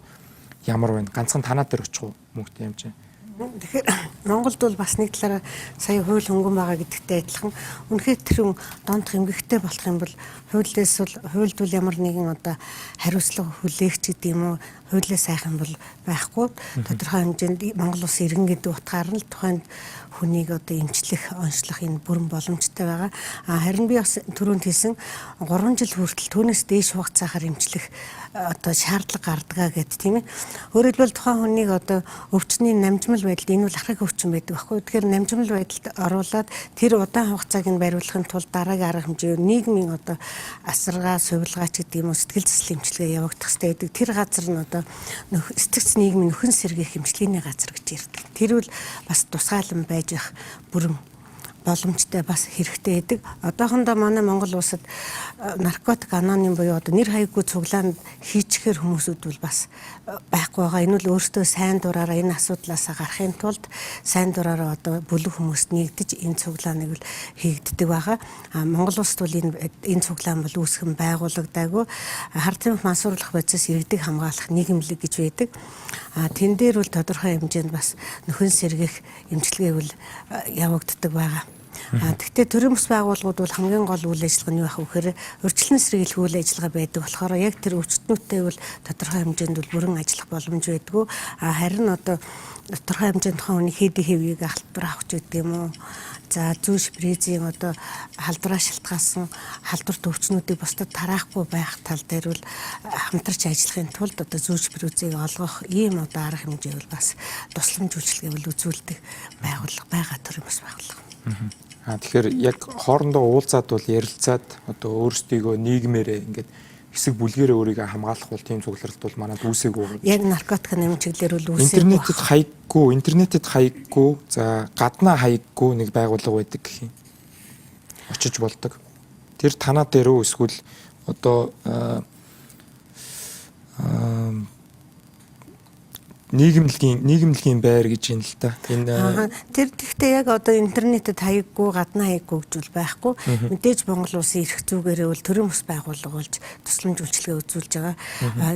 ямар байна? Ганцхан танаа дээр очих уу мөнгөтэй юм чинь? Тэгэхээр Монголд бол бас нэг талаараа сая хууль хөнгөн байгаа гэдэгтэй адилхан үнэхээр тэрүүн дондох эмгэгтэй болох юм бол хуульд бол ямар нэгэн одоо хариуцлага хүлээгч гэдэг юм уу хуулиа сайхан бол байхгүй. Тодорхой хэмжээнд Монгол Улс иргэн гэдэг утгаар нь л тухайн хүнийг одоо эмчлэх, онцлох энэ бүрэн боломжтой байгаа. Харин би бас түрүүнд хэлсэн 3 жил хүртэл түүнээс дээш хугацаагаар эмчлэх одоо шаардлага гардаг гэд тийм ээ. Өөрөөр хэлбэл тухайн хүнийг одоо өвчтний намжмал байдалд энэ бол архаг өвчин байдаг байхгүй. Тэгэхээр намжмал байдалд оруулаад тэр удаан хугацааг нь бариулахын тулд дараагийн арга хэмжээ нийгмийн одоо асаргаа, сувилгаач гэдэг юм уу сэтгэл зүйн эмчилгээ явагдах хэрэгтэй байдаг. Тэр газар нь одоо сэтгц нийгмийн нөхөн сэргийлэх эмчилгээний газар гэж ярьдаг. Тэр бол бас тусгаалan байж явах бүрэн боломжтой бас хэрэгтэй байдаг. Одоохондоо манай Монгол улсад наркотик аноним буюу одоо нэр хаяггүй цуглаанд хийчихэр хүмүүсүүд бол бас байхгүй байгаа. Энэ бол өөртөө сайн дураараа энэ асуудлаас гарахын тулд сайн дураараа одоо бүлэг хүмүүст нэгдэж энэ цуглааныг л хийгддэг байгаа. Монгол улсад бол энэ цуглаан бол үүсгэн байгуулагдаагүй. Хар тамхи мансууруулах процесс иргэдэг хамгаалах нийгэмлэг гэж байдаг. Тэн дээр бол тодорхой хэмжээнд бас нөхөн сэргийх эмчилгээ бол явагддаг байгаа. Гэхдээ төрийн бас байгууллагууд бол хамгийн гол үйл ажиллагаа нь юу ах вэ гэхээр урьдчилан сэргийлэх үйл ажиллагаа байдаг болохоор яг тэр өвчтнүүдтэй бол тодорхой хэмжээнд бол бүрэн ажиллах боломж байдгүй. Харин одоо тодорхой хэмжээнд тухайн хүний хэд хэвийг халдвар авах гэдэг юм уу. За зүү шприцийн одоо халдвараа шалтгаалсан халдварт өвчнүүдийг бусдад тараахгүй байх тал дээр бол хамтарч ажиллахын тулд одоо зүү шприцийг олгох ийм одоо арга хэмжээ бол бас тусламж үйлчилгээ бол үзүүлдэг байгууллага байгаа төрийн бас байгууллага. Тэгэхээр яг хоорондоо уулзаад бол ярилцаад одоо өөрсдийгөө нийгмээрээ ингээд хэсэг бүлгээрээ өөрийгөө хамгаалах бол тийм цугларалт бол манад үүсээгүй. Яг наркотик нэмчиглэлээр бол үүсээгүй. Интернетэд хаяггүй, за гаднаа хаяггүй нэг байгууллага байдаг гэх юм. Очиж болдог. Тэр танаа дээр үү эсвэл одоо нийгэмлэгийн байр гэж юм л та. Энэ тэр гэхдээ яг одоо интернетэд хаяггүй, гаднаа хаяггүй гэж бол байхгүй. Мэдээж Монгол улсын эрх зүйгээрээ бол төрийн бас байгууллага болж тусламж үйлчилгээ үзүүлж байгаа.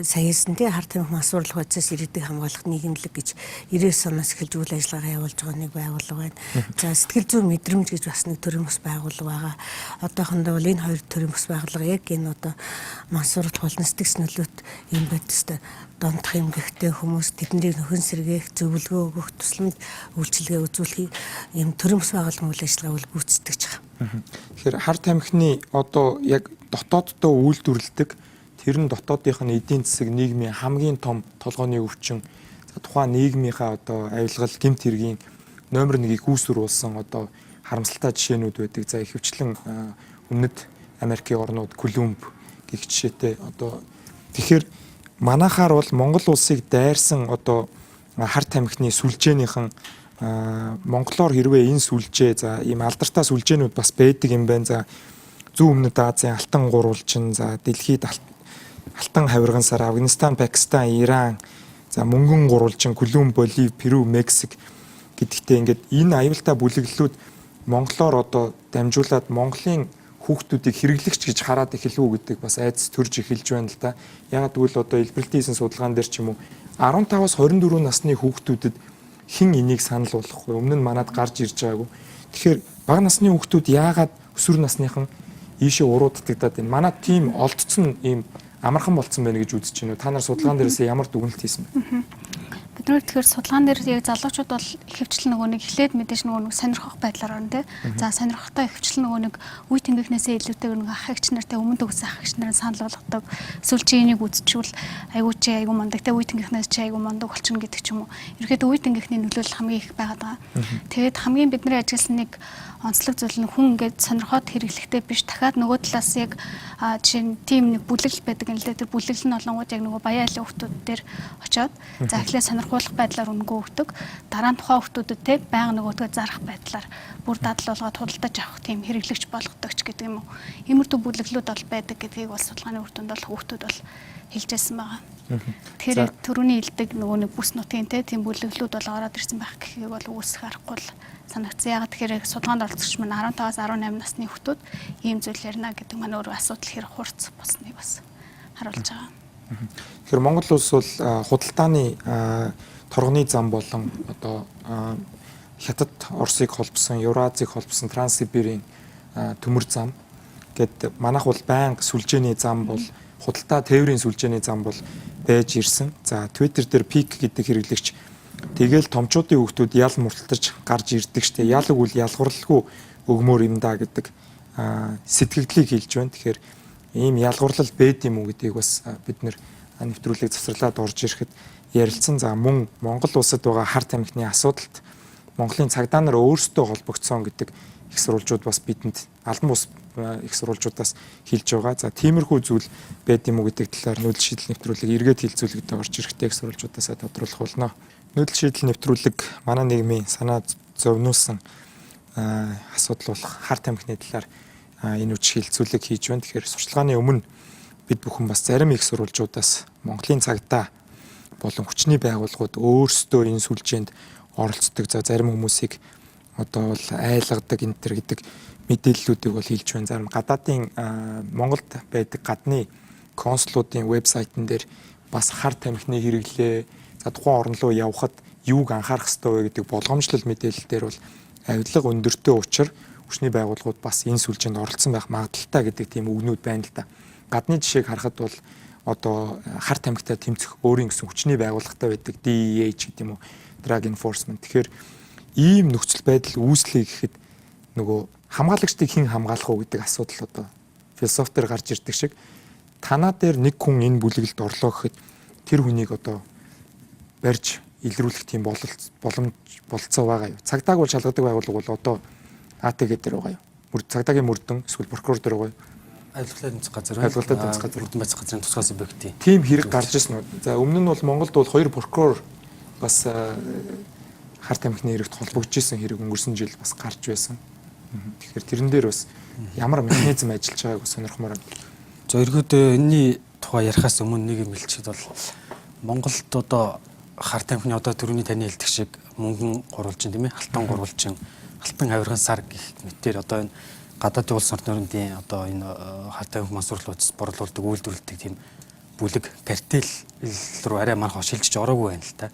Саяхан тий хар тамхи мансууруулах процесс иргэдэг хамгаалах нийгэмлэг гэж 90 оноос эхэлж үйл ажиллагаа явуулж байгаа нэг байгууллага байна. За сэтгэл зүйн мэдрэмж гэж бас нэг төрийн бас байгууллага байгаа. Одоохондоо бол энэ хоёр төрийн бас байгууллага яг энэ одоо мансууруулах болон сэтгэц нөлөөт юм байдагтай дондох эмгэгтэй хүмүүс тэднийг нөхөн сэргээх, зөвлөгөө өгөх, тусламж үйлчилгээ үзүүлэх юм төрийн бас байгууллагын үйл ажиллагаа бол гүйцэтгэж байгаа. Тэгэхээр хар тамхины одоо яг дотооддоо үйлдвэрлэдэг тэр нь дотоодынх нь эдийн засаг нийгмийн хамгийн том толгойн өвчин тухайн нийгмийнхаа одоо авилгал гэмт хэргийн номер 1-ийг үүсвэруулсан одоо харамсалтай жишээнүүд байдаг. За ихэвчлэн Өмнөд Америкийн орнууд Колумб гэх жишээтэй одоо тэгэхээр манайхаар бол Монгол улсыг дайрсан одоо хар тамхины сүлжээнийхэн монголоор хэрвээ энэ сүлжээ за ийм алдартай сүлжээнүүд бас байдаг юм байна. За Зүүн Өмнөд Азийн алтан гурвалжин, за дэлхийд алтан хавирган сар, Афганистан, Пакистан, Иран, за мөнгөн гурвалжин, Колумб, Боливи, Перу, Мексик гэдэгтээ ингээд энэ аюултай бүлэглэлүүд монголоор одоо дамжуулаад Монголын хүүхдүүдийг хэрэглэгч гэж хараад эхэлв үү гэдэг бас айдас төрж эхэлж байна л да. Ягаад гэвэл одоо илбэрлийн хийсэн судалгаан дээр ч юм уу 15-аас 24 насны хүүхдүүдэд хэн энийг санал болгохгүй. Өмнө нь манад гарч ирж байгаагүй. Тэгэхээр бага насны хүүхдүүд яагаад өсвөр насныхан ийшээ урууддагдаад байна. Манад тийм олдсон ийм амархан болцсон байна гэж үзэж байна. Та нар судалгаан дээрээс ямар дүгнэлт хийсэн бэ? Бид нар тэгэхээр судалгаан дээр яг залуучууд бол ихэвчлэн нөгөө нэг эхлээд мэдээж нөгөө нэг сонирхох байдлаар орно тий. За сонирхохтой ихэвчлэн нөгөө нэг үе тэнгийнхнээсээ илүүтэйгээр нөгөө ах эгч нартай өмнөд өгсөн ах эгч нарын санал болгодог. Эсвэл чи энийг үзчихвэл айгуу чи айгуу мандаг тий, үе тэнгийнхнээс чи айгуу мандаг болчихно гэдэг ч юм уу. Ерөөдөө үе тэнгийнхний нөлөөлөл хамгийн их байгаад байгаа. Тэгээд хамгийн бидний ажилласан нэг онцлог зүйл нь хүн ингээд сонирхоод хэрэглэхтэй биш дахиад нөгөө талаас яг жишээ нь тийм нэг бүлэглэл байдаг юм л да. Тэр бүлэглэл нь олонгууд яг нөгөө баяа айлын хүмүүс дээр очоод за эхлээ сонирхуулах байдлаар өнгөө өгдөг. Дараа нь тухайн хүмүүстэд те байнга нөгөөдгөө зарах байдлаар бүр дадал болгоод худалдаж авах тийм хэрэглэгч болгодог ч гэдэг юм уу. Иймэрхүү бүлэглэлүүд бол байдаг гэдгийг бол судалгааны үр дүнд бол хүмүүсд бол хэлжсэн байгаа. Тэгэхээр төрөний илдэг нөгөө нэг бүс нутгийн те тийм бүлэглэлүүд бол ороод ирсэн байх гэхийг бол үүсэх аргагүй л санагдсан. Ягаад тэгэхээр судалгаанд оролцогч маань 15-аас 18 насны хүмүүс ийм зүйл ярина гэдэг маань өөрөө асуудал хэрэг хурц болсныг бас харуулж байгаа. Тэгэхээр Монгол улс бол худалдааны торгоны зам болон одоо Хятад, Оросыг холбосон, Евразийг холбосон Транссибирийн төмөр зам гэд манайх бол байнга сүлжээний зам бол худалдаа тээврийн сүлжээний зам бол байж ирсэн. За Twitter дээр Peak гэдэг хэрэглэгч тэгэл томчуудын хүүхдүүд ял мурталж гарч ирдэг штэ. Ял өгвөл ялгуурлалгүй өгмөр юм да гэдэг сэтгэгдлийг хэлж байна. Тэгэхээр ийм ялгуурлал байд юм уу гэдгийг бас бид нэр нэвтрүүлгийг завсарлаад орж ирэхэд ярилцсан. За мөн Монгол улсад байгаа хар тамхины асуудалд Монголын цагдаа нар өөрсдөө холбогдсон гэдэг их сурвалжууд бас бидэнд албан бус их сурвалжуудаас хэлж байгаа. За тиймэрхүү зүйл байд юм уу гэдэг талаар нүүдэл шийдэл нэвтрүүлэг эргээд хилцүүлэгдээ орж ирэхдээ их сурвалжуудаасаа тодруулах болно. Нүүдэл шийдэл нэвтрүүлэг манай нийгмийн санаа зовниулсан асуудал болох хар тамхины талаар энэ үчиг хилцүүлэг хийж байна. Тэгэхээр сурчлагын өмнө бид бүхэн бас зарим их сурвалжуудаас Монголын цагдаа болон хүчний байгууллагууд өөрсдөө энэ сүлжээнд оролцдог. За зарим хүмүүсийг одоо бол айлгадаг энэ төр гэдэг мэдээллүүдийг бол хэлж байна. Зарим гадаадын Монголд байдаг гадны консулуудын вебсайтн дээр бас хар тамхины хэрэглээ, за тухайн орн руу явхад юуг анхаарах ёстой вэ гэдэг болгоомжлол мэдээлэл дээр бол авилга өндөртэй учраас хүчний байгууллагууд бас энэ сүлжээнд оролцсон байх магадaltaй гэдэг тийм үгнүүд байна л да. Гадны жишээг харахад бол одоо хар тамхитай тэмцэх өөрийн гэсэн хүчний байгууллагатай байдаг DEH гэдэг юм уу, Drug Enforcement. Тэгэхээр ийм нөхцөл байдал үүслэе гэхэд нөгөө хамгаалагчдыг хэн хамгаалах уу гэдэг асуудал одоо философитер гарч ирдэг шиг танаа дээр нэг хүн энэ бүлэглэлд орлоо гэхэд тэр хүнийг одоо барьж илрүүлэх тийм боломж болцоо байгаа юу. Цагдааг бол шалгадаг байгууллага бол одоо АТГ дээр байгаа юу. Цагдаагийн мөрдөн эсвэл прокурор дээр байгаа юу. Айлгуултад тэмцэх газар, мөрдөн байцах газрын тусгай субъектийн тийм хэрэг гарч ирсэн үү. За өмнө нь бол Монголд бол 2 прокурор бас хар тамхины хэрэгт холбогдож исэн хэрэг өнгөрсөн жил бас гарч байсан. Тэгэхээр тэрэн дээр бас ямар механизм ажиллаж байгааг сонирхмоор байна. За ерөөдөө энэний тухай ярихаас өмнө нэг юм хэлчихэд бол Монголд одоо хар тамхины одоо түрүүний таны хэлдэг шиг мөнгөн гурвалжин тийм ээ, алтан гурвалжин, алтан авирган сар гэх мэтээр одоо энэ гадаадын улс орнуудын одоо энэ хар тамхи мансуурлуудаас борлуулдаг үйлдвэрлэдэг тийм бүлэг картел руу арай манайх шилжиж ороогүй байна л та.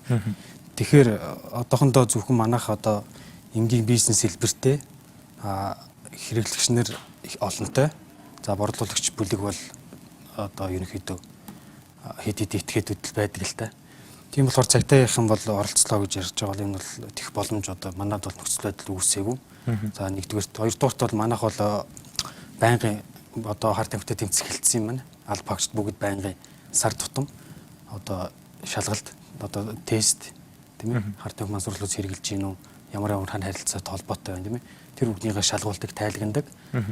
Тэгэхээр одоохондоо зөвхөн манайх одоо энгийн бизнес хэлбэртэй хэрэглэгчнэр их олонтой. За борлуулагч бүлэг бол одоо ерөнхийдөө хэд хэд этгээдүүд байдаг л та. Тийм болохоор цагтаагийнхан бол оролцлоо гэж ярьж байгаа юм бол тех боломж одоо манайд бол нөхцөл байдал үүсээгүй. За нэгдүгээрт, хоёрдугаарт бол манайх бол байнгын одоо хар тамхитай тэмцэх хэлсэн юм байна. Алба багшд бүгд байнгын сар тутам одоо шалгалт одоо тест тийм ээ хар тамхи мансуурлуулж хэрэгжилж гин үү, ямар харилцаатай холбоотой байна тийм ээ. Тэр бүгднийг шалгуулдаг, тайлагнадаг.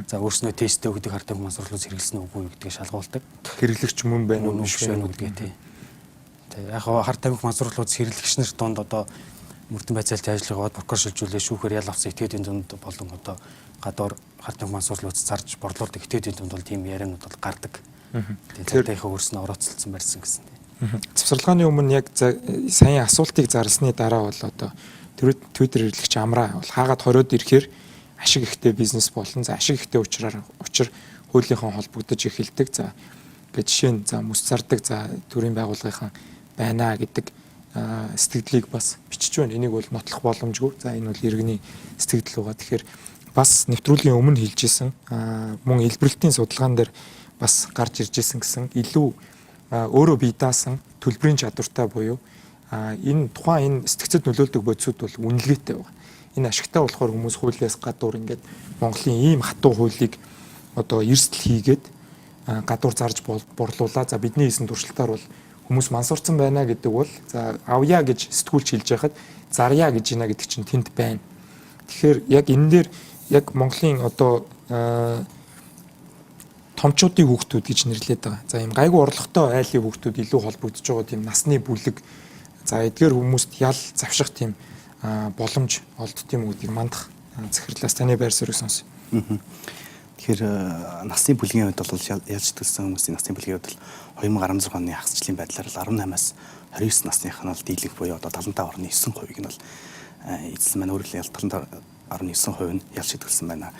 За өөрснөө тесттэй өгдөг хар тамхи мансуурлуулж хэрэглэсэн үгүй гэдгийг шалгуулдаг. Хэрэглэгч мөн байна уу, биш байна уу гэдгээ тийм. Яг хар тамхи мансуурлуулж хэрэглэгчнэр донд одоо мөрдөн байцаалт ажиллагаад прокурор шилжүүлээ шүүхээр ял авсан этгээдийн дунд болон одоо гадуур хар тамхи мансуурлуулж зарж борлуулдаг этгээдийн дунд бол тийм яриануд бол гардаг. Тэгэхээр цагдаагийн өөрснөө орооцолцсон барьсан гэсэн. Завсарлагын өмнө яг саяны асуултыг зарлсны дараа бол одоо Twitter хэрэглэгч амраа бол хаагаад хориод ирэхээр ашиг ихтэй бизнес болно. За ашиг ихтэй учир хуулийнхаа холбогдож эхэлдэг. За гэж жишээ нь за мөс зардаг за төрийн байгууллагынхан байна гэдэг сэтгэлдлийг бас бичиж байна. Энийг бол нотлох боломжгүй. За энэ бол иргэний сэтгэл байгаа. Тэгэхээр бас нэвтрүүлгийн өмнө хэлж исэн мөн илбэрлэлтийн судалгаан дээр бас гарч ирж исэн гэсэн илүү өөрөө бие даасан төлбөрийн чадвартай буюу энэ тухайн энэ сэтгцэд нөлөөлдөг бодисууд бол үнэлгээтэй байгаа. Энэ ашигтай болохоор хүмүүс хуулиас гадуур ингээд Монголын ийм хатуу хуулийг одоо эрсдэл хийгээд гадуур зарж борлуулаа. За бидний хийсэн туршилтаар бол хүмүүс мансуурсан байна гэдэг бол за авъя гэж сэтгүүлч хэлж байхад зарья гэж байна гэдэг чинь тэнд байна. Тэгэхээр яг энэ дээр яг Монголын одоо томчуудын хүүхдүүд гэж нэрлэдэг байгаа. За ийм гайгүй орлоготой айлын хүүхдүүд илүү холбогдож байгаа тийм насны бүлэг. За эдгээр хүмүүст ял завших тийм боломж олдт юм уу гэдгийг мандах захирлаас таны байр суурийг сонс. Тэгэхээр насны бүлгийн хувьд бол ялж төлсөн хүмүүсийн насны бүлгийн хувьд бол 2016 оны хагасчлалын байдлаар бол 18-аас 29 насных нь бол дийлэнх буюу одоо 75.9% нь бол эзэлсэн байна. Өөрөөр хэлбэл 75.9% нь ялж төлсөн байна.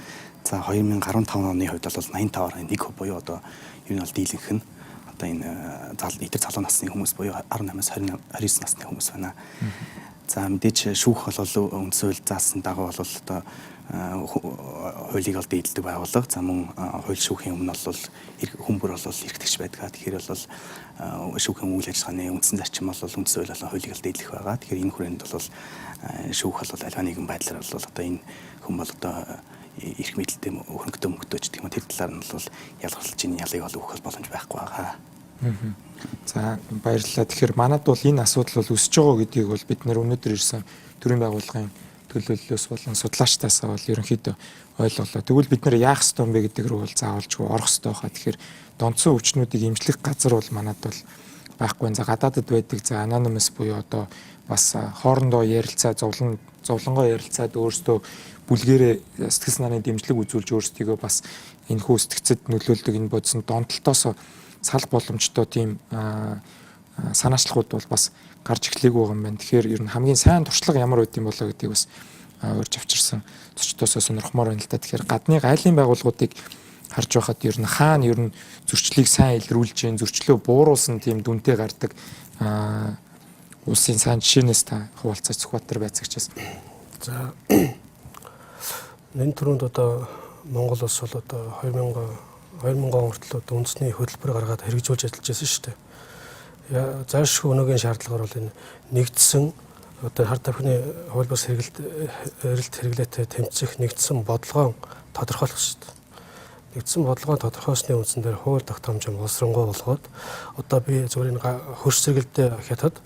За 2015 оны хувьд бол 85.1% буюу одоо юу нь бол дийлэнх нь одоо энэ итэр залуу насны хүмүүс буюу 18-аас 29 насны хүмүүс байна. За мэдээч шүүх бол үндсэн хууль заасан дагуу бол одоо хуулийг ол дийдэлдэг байгууллага. За мөн хууль шүүхийн өмнө бол хүн бүр бол эрхтгч байдаг. Тэгэхээр бол шүүхийн үйл ажиллагааны үндсэн зарчим бол үндсэн хууль болон хуулийг ол дийдлэх байгаа. Тэгэхээр энэ хүрээнд бол шүүх бол альва нэгэн байдлаар бол одоо энэ хүн бол одоо эрх мэдэлтэй хөнгөдөө мөнгөдөөч гэх юм тэр талаар нь бол ялгарлаж ийн ялыг ол өгөх боломж байхгүй байгаа. За баярлалаа. Тэгэхээр манад бол энэ асуудал бол өсөж байгаа гэдгийг бол бид нэр өнөөдөр ирсэн төрийн байгууллагын төлөөллөөс болон судлаачтаасаа бол ерөнхийдөө ойлголоо. Тэгвэл бид нэр яах ёстой юм бэ гэдэг рүү бол заавалжгүй орох ёстой хаа. Тэгэхээр донцсон өвчнүүдийг эмчлэх газар бол манад бол байхгүй. За гадаадд байдаг за anonymous буюу одоо бас хоорондоо ярилцаа зовлонгоо ярилцаад өөрсдөө бүлгэрээ сэтгэл санааны дэмжлэг үзүүлж өөрсдийгөө бас энэ хүү сэтгцэд нөлөөлдөг энэ бодсон донтолтоос салах боломжтой тийм санаачлалууд бол бас гарч эхлэегүй байгаа юм байна. Тэгэхээр ер нь хамгийн сайн туршлага ямар байд юм болоо гэдгийг бас урьж авчирсан зочдоосоо сонирхмоор байна л да. Тэгэхээр гадны гайлын байгууллагуудыг харж байхад ер нь хаана ер нь зөрчлийг сайн илрүүлж гин зөрчлөө бууруулсан тийм дүнтэй гардаг улсын сайн жишээнээс та хуваалцаж Сүхбаатар байцаагчаас. За энэ түрүүнд одоо Монгол улс бол одоо 2000 он хүртэл одоо үндэсний хөтөлбөр гаргаад хэрэгжүүлж ажиллаж байсан шүү дээ. Заашгүй өнөөгийн шаардлагаар бол энэ нэгдсэн одоо хар тамхины хууль бус эрэлт хэрэглээтэй тэмцэх нэгдсэн бодлогоо тодорхойлох шүү дээ. Нэгдсэн бодлогоо тодорхойлсны үндсэн дээр хууль тогтоомжийн боловсронгуй болгоод одоо би зөвхөн хөрш зэрэгэлдээ хятад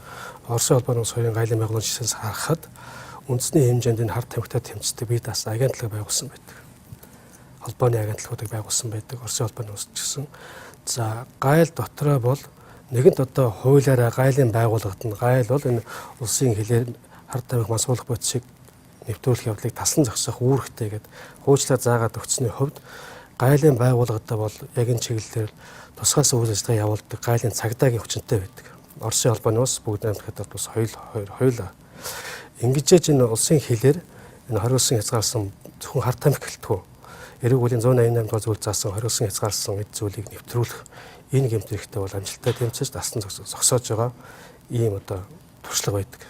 Оросын холбооны улс хоёрын гайлын байгууллагын жишээс харахад үндэсний хэмжээнд энэ хар тамхитай тэмцдэг бие даасан агентлаг байгуулсан байдаг. Холбооны агентлагуудыг байгуулсан байдаг. Оросын холбооны улс гэсэн. За гайл дотроо бол нэгэнт одоо хуулиараа гайлын байгууллагад нь гайл бол энэ улсын хилээр хар тамхи мансуулах бодисыг нэвтрүүлэх явдлыг таслан зогсоох үүрэгтэй гэдэг хуульчлаар заагаад өгсөний хувьд гайлын байгууллагад бол яг энэ чиглэлээр тусгаас үйл ажиллагаа явуулдаг гайлын цагдаагийн хүчинтэй байдаг. Оросын холбооны улс бүгд найрамдахад бас хоёулаа. Ингэжээж энэ улсын хилээр энэ хориулсан хязгаарласан зөвхөн хар тамхи гэлтгүү эрэг үеийн 188 дугаар зүйл заасан хориулсан хязгаарласан эд зүйлийг нэвтрүүлэх энэ гэмт хэрэгтэй бол амжилттай тэмцэж дасан зогсоож байгаа ийм одоо туршлага байдаг.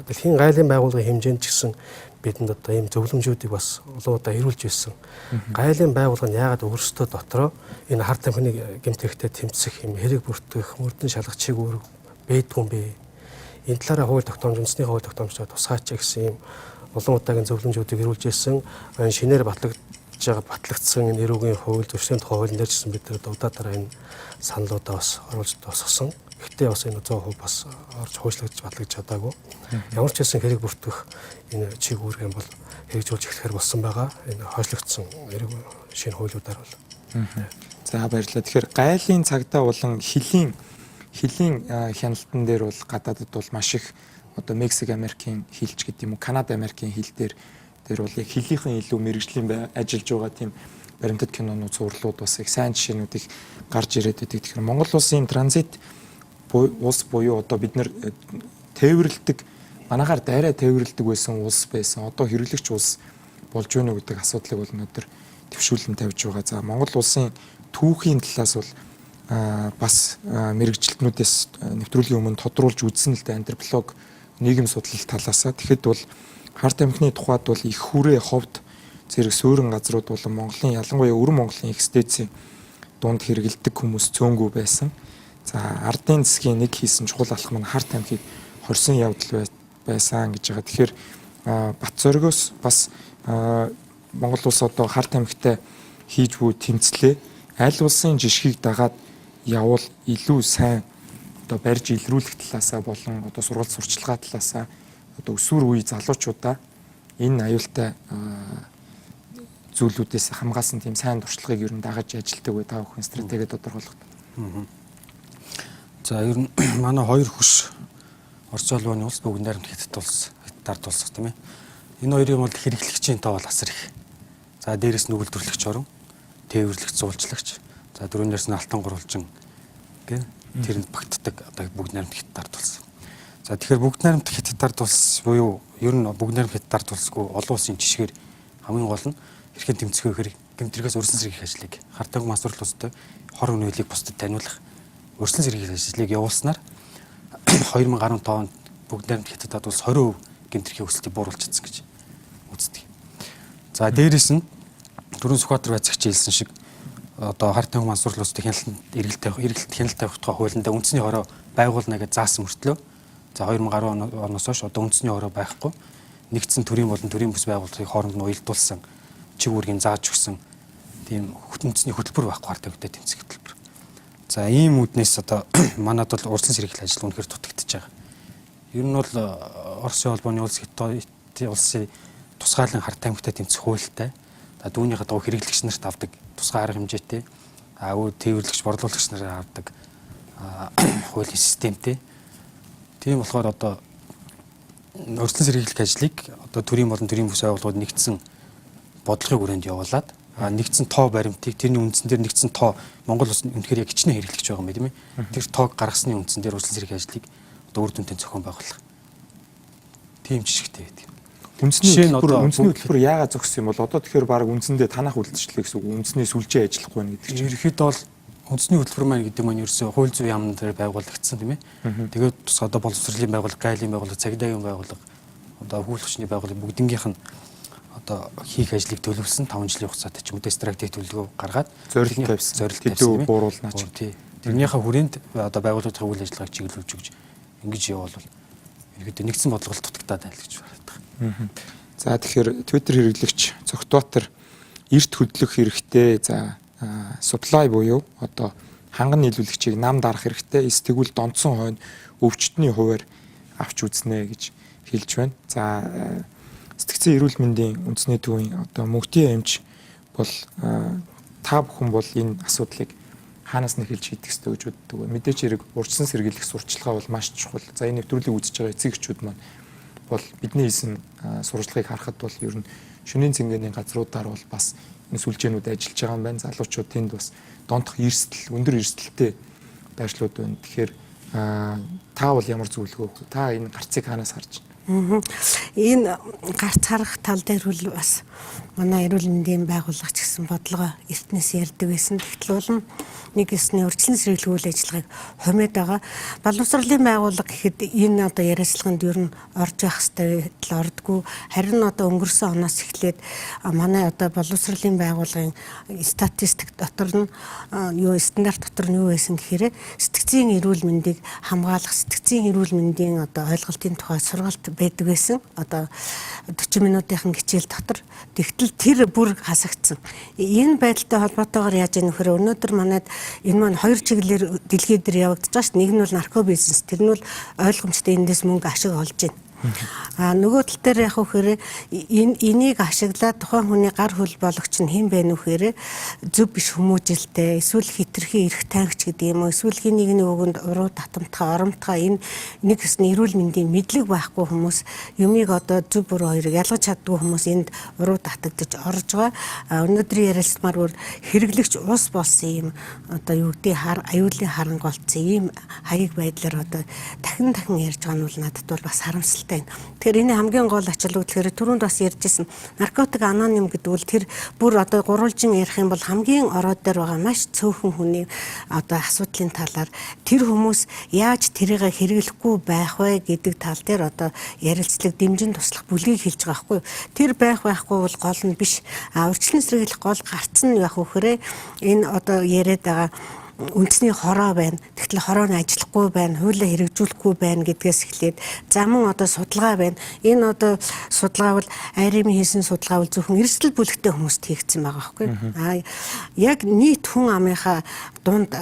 Дэлхийн гайлын байгууллагын хэмжээнд ч гэсэн бидэнд одоо ийм зөвлөмжүүдийг бас олон удаа ирүүлж байсан. Гайлын байгууллага нь яагаад өөрсдөө дотроо энэ хар тамхины гэмт хэрэгтэй тэмцэх юм хэрэг бүртгэх мөрдөн шалгачийг өөр бэдгүй юм бэ? Энэ талаараа хууль тогтоомж үндэсний хууль тогтоомжтой тусгаач гэсэн ийм олон удаагийн зөвлөмжүүдийг ирүүлж байсан. Шинээр батлагдсан энэ эрүүгийн хууль зөвшөөрлийн тухай хуулийн дээр ч гэсэн бид удаа дараа энэ саналуудаа бас оруулж тусгасан. Гэхдээ бас энэ 100% бас орж хойшлогдож батлагдж чадаагүй. Ямар ч хэлсэн хэрэг бүртгэх энэ чиг үүрэг юм бол хэрэгжүүлж эхлэхээр болсон байгаа. Энэ хойшлогдсон эрэг шинэ хуулиудаар бол. За баярлалаа. Тэгэхээр гайлын цагдаа болон хилийн хяналтан дээр бол гадаадд бол маш их одоо Мексик Америкийн хилч гэдэг юм уу Канада Америкийн хил дээр бол яг хилийнхэн илүү мэрэгжлийн ажиллаж байгаа тийм баримтат кинонууд зурлууд бас их сайн жишээнүүдийг гарч ирээд байдаг. Тэгэхээр Монгол улсын транзит улс буюу одоо бид нар тээвэрлдэг манайхаар дайраа тээвэрлдэг байсан улс байсан. Одоо хэрэглэгч улс болж байна уу гэдэг асуудлыг бол өнөөдөр төвшүүлэн тавьж байгаа. За Монгол улсын түүхийн талаас бол бас мэрэгчлэтнүүдээс нэвтрүүлгийн өмнө тодруулж үзсэн л дээ антрополог нийгэм судлал талаасаа. Тэгэхэд бол хар тамхины тухайд бол их хүрээ ховд зэрэг суурин газрууд болон Монголын ялангуяа Өрн Монголын их стэйцийн дунд хэрэгэлдэг хүмүүс цөөнгүй байсан. За ардын засгийн нэг хийсэн чухал алхам нь хар тамхиг хорсон явдал байсан гэж байгаа. Тэгэхээр Бат зоригоос бас Монгол улс одоо хар тамхитай хийж буй тэмцлээ аль улсын жишгийг дагаад явал илүү сайн одоо барьж илрүүлэх талаасаа болон одоо сургалт сурчлагын талаасаа одоо өсвөр үе залуучуудаа энэ аюултай зүйлүүдээс хамгаалсан тийм сайн туршлагыг ер нь дагаж ажилтдаг бай та бүхэн стратеги тодорхойлох. За ер нь манай хоёр хүш Орос улбаны улс бүгд найрамд хятад улс тийм ээ. Энэ хоёрын бол хэрэглэгчийн тоо бол асар их. За дээрэс нь өгүүлбэрлэгч орон, тээвэрлэгч, зуулчлагч, за дөрөвнөөс нь алтан гурвалжин гэх тэрэнд багтдаг одоо бүгд найрамд хятад улс. За тэгэхээр бүгд найрамд хятад улс буюу ер нь бүгд найрамд хятад улсгүй олон улсын жишгээр хамгийн гол нь хэрхэн тэмцэхөө хэрэг гэмтрэгээс өрсөн сэргийх ажлыг хартаг масрал улстай хор өнөөлийг бусдад таниулах өрсөн сэргийх ажлыг явуулснаар 2015 онд бүгд найрамд хятадд бол 20% гэмтрхийн өсөлтийг бууруулчихсан гэж үздэг. За дээрэс нь дөрөв Сүхбаатар байцаагч хэлсэн шиг одоо хар тамхи мансуурлын улстай хяналттай явах тухай хуулиндаа үндэсний хороо байгуулна гэж заасан мөртлөө за 2010 оноос хойш одоо үндэсний хороо байхгүй нэгдсэн төрийн болон төрийн бүс байгууллагын хооронд нь уялдуулсан чиг үүргийг зааж өгсөн тийм үндэсний хөтөлбөр байхгүй хар тамхитай тэмцэх хөтөлбөр. За ийм үүднээс одоо манад бол урьдчилан сэргийлэх ажил үнэхээр дутагдчихж байгаа. Ер нь бол Оросын холбооны улс Хятадын улсын тусгаалan хар тамхитай тэмцэх хуультай. Дүүнийхээ дагуу хэрэглэгч нарт авдаг тусгай арга хэмжээтэй тээвэрлэгч борлуулагч нараар авдаг хуулийн системтэй. Тийм болохоор одоо урьдчилан сэргийлэх ажлыг одоо төрийн болон төрийн бүс байгууллагууд нэгдсэн бодлогын хүрээнд явуулаад нэгдсэн тоо баримтыг тэрний үндсэн дээр нэгдсэн тоо Монгол улс үнэхээр яг хичнээн хэрэглэж байгаа юм тийм ээ. Тэр тоог гаргасны үндсэн дээр урьдчилан сэргийлэх ажлыг одоо үр дүнтэй зохион байгуулах. Тийм жишгтэй байдаг. Үндэсний хөтөлбөр яагаад зогссон юм бол одоо тэгэхээр баг үндсэндээ танах үйлдвэрчлээ гэсэн үг. Үндэсний сүлжээ ажиллахгүй байна гэдэг чинь. Ерөнхийдөө бол үндэсний хөтөлбөр маань гэдэг нь ерөөсөө хууль зүйн яамн дээр байгуулагдсан тийм ээ. Тэгээд тус одоо боловсролын байгууллага, гайлын байгууллага, цагдаагийн байгууллага, одоо хууль зүйн байгууллага бүгднгийнх нь одоо хийх ажлыг төлөвлөсөн 5 жилийн хугацаатай ч юм уу стратеги төлөвлөгөө гаргаад зорилт тавьсан бууруулна ч. Тэрнийхээ хүрээнд одоо байгууллагын үйл ажиллагааг чиглүүлж өгч ингэж явбал ерөнхийдөө нэгдсэн бодлогол дутагдаад байна гэж байна. За тэгэхээр Twitter хэрэглэгч Цогтбаатар эрт хөдлөх хэрэгтэй. За supply буюу одоо ханган нийлүүлэгчийг нам дарах хэрэгтэй. Тэгвэл донцсон хойно өвчтний хуваар авч үзнэ гэж хэлж байна. За сэтгцэн эрүүл мэндийн үндэсний төвийн одоо мөнгөний эмч бол та бүхэн бол энэ асуудлыг хаанаас нь хэлж хийдэг ёстой гэж боддог вэ? Мэдээж хэрэг урьдчилан сэргийлэх сурталчилгаа бол маш чухал. За энэ нэвтрүүлгийг үзэж байгаа эцэг эхчүүд маань бол бидний хийсэн сурвалжлагыг харахад бол ер нь шөнийн цэнгэний газруудаар бол бас энэ сүлжээнүүд ажиллаж байгаа юм байна. Залуучууд тэнд бас донтох эрсдэл, өндөр эрсдэлтэй байршлууд байна. Тэгэхээр та бол ямар зөвлөгөө өгөх вэ? Та энэ гарцыг хаанаас харж байна? Энэ гарц харах тал дээр бол бас манай эрүүл мэндийн байгууллага ч гэсэн бодлого эртнээс ярьдаг байсан. Тэгтэл бол нэг ёсны урьдчилан сэргийлэх үйл ажиллагааг хумид байгаа. Боловсролын байгууллага гэхэд энэ одоо яриацлаганд ер нь орж явах хэрэгтэй ордгоо. Харин одоо өнгөрсөн оноос эхлээд манай одоо боловсролын байгууллагын статистик дотор нь юу стандарт дотор нь юу байсан гэхээр сэтгцийн эрүүл мэндийг хамгаалах, сэтгцийн эрүүл мэндийн одоо ойлголтын тухай сургалт байдаг байсан. Одоо 40 минутын хичээл дотор тэгтэл тэр бүр хасагдсан. Энэ байдалтай холбоотойгоор яаж яах вэ? Өнөөдөр манайд энэ маань хоёр чиглэлээр дэлхийд дээр явагдаж байгаа шүү дээ. Нэг нь бол нарко бизнес, тэр нь бол ойлгомжтой эндээс мөнгө ашиг олж байна. Нөгөө тал дээр яг үхээр энийг ашиглаад тухайн хүний гар хөл бологч нь хэн бэ нүхээр зөв биш хүмүүжилтэй эсвэл хитрхи эрх тайгч гэдэг юм уу эсвэл хин нэгний өгөнд уруу татамтгай оромтгай энэ нэг хэсний эрүүл мэндийн мэдлэг байхгүй хүмүүс юмыг одоо зөв буруу хоёрыг ялгаж чаддгүй хүмүүс энд уруу татагдаж орж байгаа. Өнөөдрийн ярилцмаар бүр хэрэглэгч ус болсон юм одоо юу гэдэг аюулын харанголцсон ийм хаяг байдлаар одоо дахин ярьж байгаа нь бол надад бол бас харамсалтай. Тэгэхээр энэ хамгийн гол ачаал үзэхээр түрүүнд бас ярьжсэн наркотик аноним гэдэг бол тэр бүр одоо гурвалжин ярих юм бол хамгийн ороод дээр байгаа маш цөөхөн хүний одоо асуудлын талаар тэр хүмүүс яаж тэрийг хэрэглэхгүй байх вэ гэдэг тал дээр одоо ярилцлага дэмжин туслах бүлгийг хэлж байгаа байхгүй. Тэр байхгүй бол гол нь биш. Урьдчилан сэргийлэх гол гарц нь яг үхрээ энэ одоо яриад байгаа үндэсний хороо байна. Тэгтэл хороо нь ажиллахгүй байна, хуулиа хэрэгжүүлэхгүй байна гэдгээс эхлээд за мөн одоо судалгаа байна. Энэ одоо судалгаа бол IRM хийсэн судалгаа бол зөвхөн эрсдэл бүлэгтэй хүмүүст хийгдсэн байгаа байхгүй. Яг нийт хүн амынхаа дунд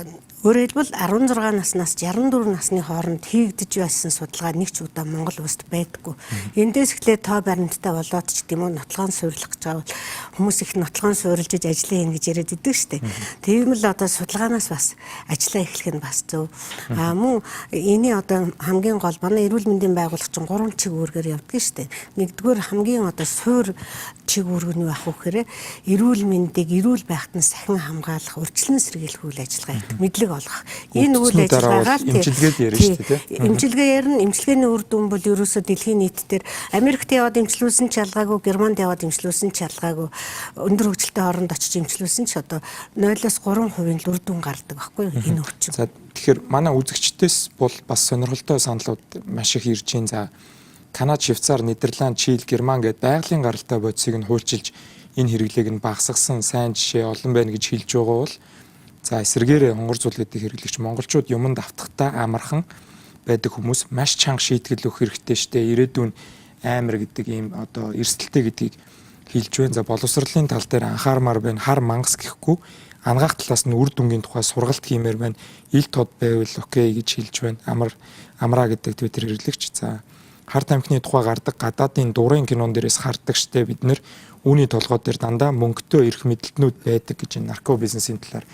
өөрөөр хэлбэл 16 наснаас 64 насны хооронд хийгдэж байсан судалгаа нэг ч удаа Монгол улсад байдаггүй. Эндээс эхлээд тоо баримттай болоод ч гэдэм үү нотлогоон суйрлах гэж байгаа бол хүмүүс их нотлогоон суйрлж ажиллаа ин гэж яриад идэг штеп. Тийм л одоо судалгаанаас бас ажиллаа эхлэх нь бас зөв. Мөн эний одоо хамгийн гол манай эрүүл мэндийн байгууллага чинь 3 чиг үүргээр явдаг штеп. Нэгдүгээр хамгийн одоо суур чиг үүрэг нь юу ах вэ гэхээр эрүүл мэндийг эрүүл байхад нь сахин хамгаалах урьдчилан сэргийлэх үйл ажиллагаа гэдэг. нэмэлт олох. Энэ үйл ажиллагаа имчилгээд ярина шүү дээ. Имчилгээ ярина. Имчилгээний үр дүн бол ерөөсөө дэлхийн нийтдэр Америкт яваад имчилүүлсэн ч ялгаагүй, Германд яваад имчилүүлсэн ч ялгаагүй, өндөр хөгжилтэй хооронд очиж имчилүүлсэн ч одоо 0-3% л үр дүн гардаг байхгүй юу энэ өвчин. За тэгэхээр манай үзэгчдээс бол бас сонирхолтой саналууд маш их ирж байна. За Канада, Швейцар, Нидерланд, Чили, Герман гээд байгалийн гаралтай бодисыг нь хуульчилж энэ хэрэглээг нь багасгасан сайн жишээ олон байна гэж хэлж байгаа бол за эсвэргээрээ хонгор зүйл гэдэг хэрэглэгч монголчууд юмд автахтаа амархан байдаг хүмүүс маш чанга шийтгэл өгөх хэрэгтэй штэ. Ирээдүйн амар гэдэг ийм одоо эрсдэлтэй гэдгийг хэлж байна. За боловсролын тал дээр анхаармаар байна. Хар мангас гэхгүй ангаах талаас нь үр дүнгийн тухай сургалт хиймээр байна. Ил тод байвал окей гэж хэлж байна. Амраа гэдэг Twitter хэрэглэгч. За хар тамхины тухай гардаг гадаадын дурын кинон дээрээс хардаг штэ бид нэр үүний толгой дээр дандаа мөнгөтэй эрх мэдэлтнүүд байдаг гэж нарко бизнесийн талаар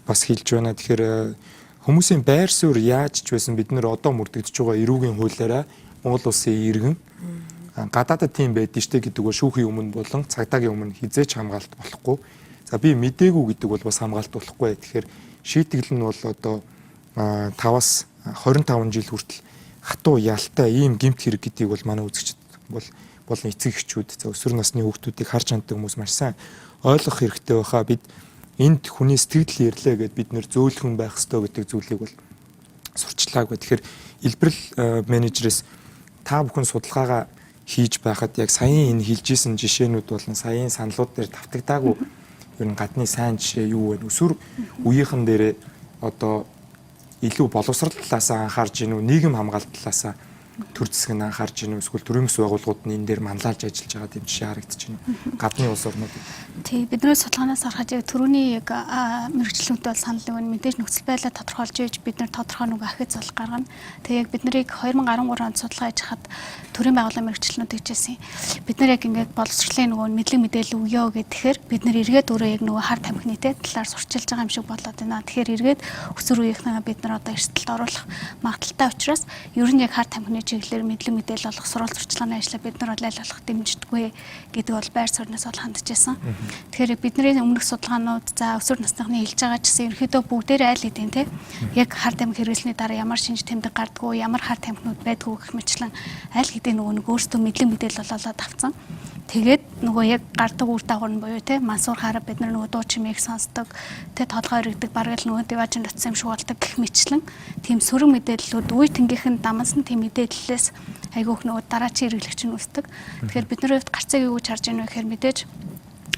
бас хэлж байна. Тэгэхээр хүмүүсийн байр суурь яаж ч байсан бид нэр одоо мөрдөгдөж байгаа эрүүгийн хуулиараа Монгол улсын иргэн гадаадад тийм байдаг штэ гэдэг бол шүүхийн өмнө болон цагдаагийн өмнө хизээч хамгаалт болохгүй. За би мдээгүй гэдэг бол бас хамгаалт болохгүй. Тэгэхээр шийтгэл нь бол одоо 5-аас 25 жил хүртэл хатуу ялтай ийм гэмт хэрэг гэдгийг бол манай үзэгчд болон эцэг эхчүүд за өсвөр насны хүүхдүүдийг харж ханддаг хүмүүс маш сайн ойлгох хэрэгтэй байхаа. Бид энд хүний сэтгэл ярьлаа гэд бид нэр зөөлхөн байх ёстой гэдэг зүйлийг бол сурчлаагүй. Тэгэхээр илбэрл менежерээс та бүхэн судалгаагаа хийж байхад яг саяын энэ хэлжсэн жишээнүүд болон саяын саналууд дээр давтагдаагүй ер нь гадны сайн жишээ юу вэ? Өсвөр үеийнхэн дээрээ одоо илүү боловсрол талаасаа анхаарж гинүү, нийгэм хамгаалалт талаасаа төр зэсэг нь анхаарж гинүү, эсвэл төрийн бас байгууллагууд нь энэ дээр манлайлж ажиллаж байгаа гэм жишээ харагдаж байна. Гадны улс орнууд. Тий, бидний судалгаанаас харахад яг түрүүний яг мэрэгчлүүд бол санал нэг нь мэдээж нөхцөл байдлаа тодорхойлж ийж бид нар тодорхой нэг ахиц зал гаргана. Тэгээ яг бид нарыг 2013 онд судалгаа хийж хаад төрийн байгууллагын мэрэгчлүүд гэжсэн. Бид нар яг ингээд боловсролын нөгөө мэдлэг мэдээлэл өгөө гэхээр бид нар эргээд өөрөө яг нөгөө хар тамхины талаар сурчилж байгаа юм шиг болоод байна. Тэгэхээр эргээд өсвөр үеийнхнээ бид нар одоо эрсдэлд оруулах магадaltaй учраас ер нь яг хар тамхины чиглэлээр мэдлэг мэдээлэл олох сурвалж сурчлагын ажлаа бид нар аль болох дэмждэггүй гэдэг бол байр сууриас бол хандж байсан. Тэгэхээр бидний өмнөх судалгаанууд за өсвөр насныхны хэлж байгаа ч гэсэн ерөөдөө бүгдээрээ аль хэдийн те яг хар тамхи хэрэглэсний дараа ямар шинж тэмдэг гардггүй, ямар хар тамхинууд байдгүй гэх мэтлэн аль хэдийн нөгөө нэг өөрсдөө мэдлэг мэдээлэл олоод авцсан. Тэгээд нөгөө яг гардаг үр дагавар нь буюу те мансуур хараа бид нар нөгөө дуу чимээг сонсдог, те толгой өргөдөг, бараг л нөгөө диважин утсан юм шиг болдог гэх мэтлэн тийм сөрөг мэдээллүүд үе тэнгийнхэн дамсан тийм мэдээллээс айгүйх нөгөө дараачийн хэрэглэгч нь үүсдэг. Тэгэхээр бидний хувьд гарцыг юу гэж харж байна вэ гэхээр мэдээж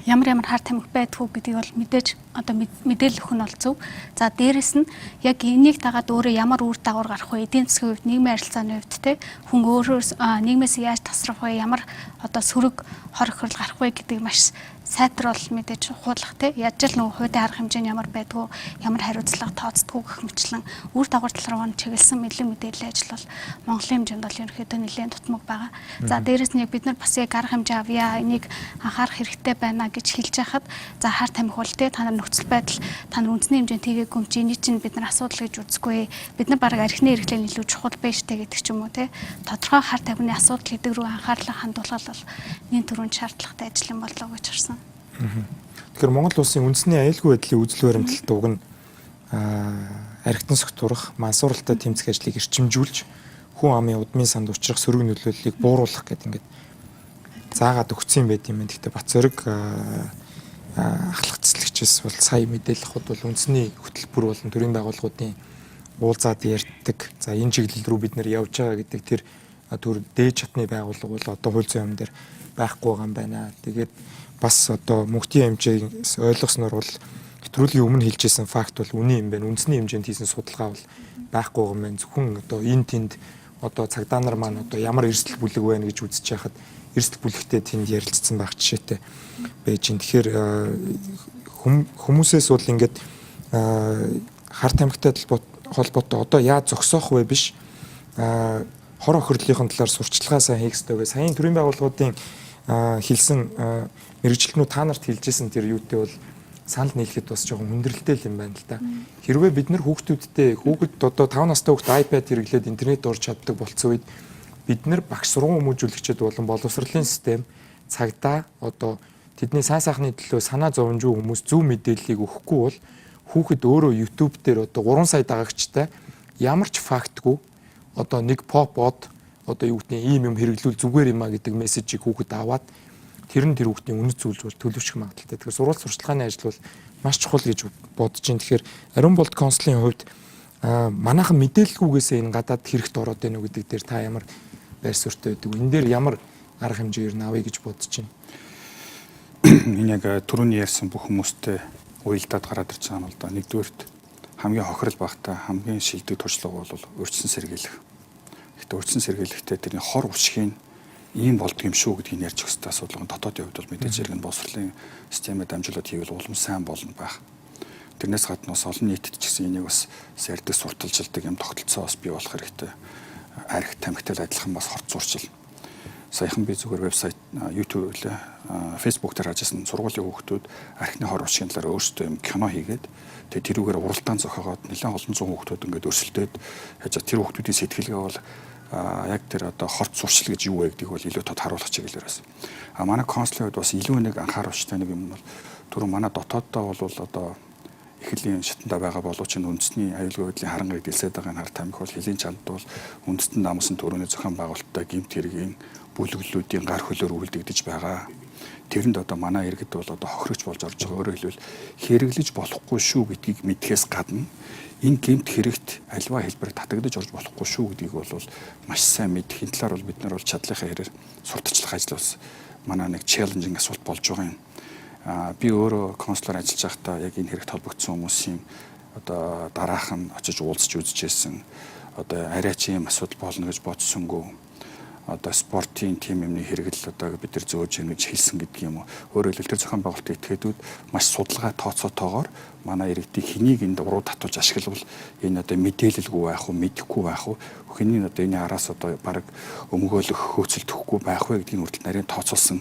ямар хар тамхи байдгүй гэдгийг бол мэдээж одоо мэдээлэл өгөх нь бол зөв. За дээрэс нь яг энийг дагаад өөрөө ямар үр дагавар гарах вэ? Эдийн засгийн хувьд, нийгмийн харилцааны хувьд те хүн өөрөөс нийгмээс яаж тасрах вэ? Ямар одоо сөрөг хор ихрэл гарах вэ гэдгийг маш сайтар бол мэдээж хуулах те яаж л нөгөө хуудын арга хэмжээ нь ямар байдгүй, ямар хариуцлага тооцдгүй гэх мэтлэн үр дагавар талаар чиглэсэн мэдлэг мэдээллийн ажил бол Монголын хэмжээнд бол ерөнхийдөө нэлээд тутмаг байгаа. За дээрэс нь бид нар бас яг арга хэмжээ авъя, энийг анхаарах хэрэгтэй байна гэж хэлж байхад за хар тамхи бол те та нар нөхцөл байдал та нар үндэсний хэмжээнд хийгээгүй юм чи энийг чинь бид нар асуудал гэж үзэхгүй. Бид нар бараг архины хэрэглээ илүү чухал байж тэ гэдэг ч юм уу те тодорхой хар тамхины асуудал гэдэг рүү анхаарлаа хандуулах бол нийт төрөнд шаардлагатай ажил юм болоо гэж харсан. Тэгэхээр Монгол улсын үндэсний аюулгүй байдлын үзэл баримталт уг нь архитан согтурах, мансууралтай тэмцэх ажлыг эрчимжүүлж хүн амын удмын санд учрах сөрөг нөлөөллийг бууруулах гэдэг ингээд заагаад өгсөн байт юм. Гэхдээ Бат Зориг ахлах цэцлэгчээс бол сая мэдээлэл хот бол үндэсний хөтөлбөр болон төрийн байгууллагуудын уулзаад ярьдаг. За энэ чиглэл рүү бид нэр явж байгаа гэдэг тэр төр дээд чатны байгууллага бол одоо хууль зүйн дээр байхгүй байгаа юм байна. Тэгээд бас одоо мөнгөний хэмжээгээс ойлгосноор бол хэтрүүлгийн өмнө хэлжсэн факт бол үний юм байна. Үндэсний хэмжээнд хийсэн судалгаа бол байхгүй байгаа юм байна. Зөвхөн одоо энэ тэнд одоо цагдаа нар маань одоо ямар эрсдэл бүлэг байна гэж үзэж байхад эрсдэл бүлэгтэй тэнд ярилцсан байх жишээтэй байж байна. Тэгэхээр хүмүүсээс бол ингээд хар тамхитай холбоотой одоо яаж зогсоох вэ биш хор охирлын талаар сурчлагаа сайн хийх ёстой вэ? Саяын төрийн байгууллагуудын хэлсэн мэрэгчлэнүүд та нарт хэлжсэн тэр юутэй бол санал нийлэхэд бас жоохон хүндрэлтэй юм байна л да. Хэрвээ бид нар хүүхдүүд одоо 5 настай хүүхд iPad хэрэглээд интернет орж чаддаг болцсон үед бид нар багш сургууль хүмүүжүүлэгчид болон боловсролын систем цагдаа одоо тэдний сайн сайхны төлөө санаа зовж хүмүүс зөв мэдээллийг өгөхгүй бол хүүхэд өөрөө YouTube дээр одоо 3 сая дагагчтай ямар ч фактгүй одоо нэг pop од одоо юу гэдэг ийм юм хэрэглүүл зүгээр юм а гэдэг мессежийг хүүхэд аваад тэр нь тэр хүүхдийн үнэт зүйлж бол төлөвшөх магадaltaй. Тэгэхээр сурвалж сурчлагын ажил бол маш чухал гэж бодож байна. Тэгэхээр ариун болт консулын хувьд манайхан мэдээлэлгүйгээсээ энэ гадаад хэрэгт ороод байна уу гэдэг дээр та ямар байр суурьтай байдаг вэ? Энэ дээр ямар арга хэмжээгээр нь авъя гэж бодож байна? Энэ яг түрүүний ярьсан бүх хүмүүстэй уялдаад гараад ирж байгаа юм л да. Нэгдүгээрт хамгийн хохирол багтаа хамгийн шилдэг туршлага бол урьдчилан сэргийлэх. Гэхдээ урьдчилан сэргийлэхдээ тэрний хор уршигын ийм болдго юм шүү гэдгийг ярьж өгөх хэрэгтэй асуудал. Дотоодын хувьд бол мэдээж хэрэг боловсролын системээр дамжуулаад хийвэл улам сайн болно байх. Тэрнээс гадна бас олон нийтэд ч гэсэн энийг бас сэрдэг сурталчилдаг юм тогтолцоо бас бий болох хэрэгтэй. Арх тамхитай адилхан бас хорт зурчил. Саяхан би зүгээр вебсайт, YouTube, Facebook дээр хажсан сургуулийн хүүхдүүд архины хор уршигын талаар өөрсдөө юм кино хийгээд тэгээ тэрүүгээр уралдаан зохиогоод нэлээд олон зуун хүүхдүүд ингээд өрсөлдөөд яаж тэр хүүхдүүдийн сэтгэлгээ бол яг тэр одоо хорт зуршил гэж юу вэ гэдгийг бол илүү тод харуулах чиглэлээр байсан. Манай консулын хувьд бас илүү нэг анхааруулжтай нэг юм бол түрүү манай дотооддоо бол одоо эхлэлийн шатанда байгаа боловч үндэсний аюулгүй байдлын харангаа дэлсээд байгаа энэ хар тамхи бол хэлийн чамд бол үндэстэн намсан төрөний зохион байгуулалттай гэмт хэргийн бүлэглүүдийн гар хөлөөр үлдэгдэж байгаа. Тэрэнд одоо манай иргэд бол одоо хохирогч болж орж байгаа. Өөрөөр хэлбэл хэрэглэж болохгүй шүү гэдгийг мэдхээс гадна энэ гэмт хэрэгт альва хэлбэр татагдаж орж болохгүй шүү гэдгийг бол маш сайн мэдэх. Энэ талаар бол бид нар бол чадлынхаа хэрээр сурталчлах ажил бас манай нэг челленжинг асуулт болж байгаа юм. Би өөрөө консулаар ажиллаж байхдаа яг энэ хэрэгт холбогдсон хүмүүсийн одоо дараах нь очиж уулзч үзчихсэн. Одоо арай ч юм асуудал болно гэж бодсонгүй. Одоо спортын тим юмны хэрэгэл одоо бид нар зөөж юм гэж хэлсэн гэдэг юм уу. Өөрөөр хэлбэл тэр зохион байгуулалтын этгээдүүд маш судалгаа тооцоотойгоор манай иргэдийг хэнийг энд уруу татуулж ашиглавал энэ одоо мэдээлэлгүй байх уу, мэдэхгүй байх уу, хэний одоо энэ араас одоо баг өмгөөлөх хөөцөлдөхгүй байх вэ гэдгийг хүртэл нарийн тооцоолсон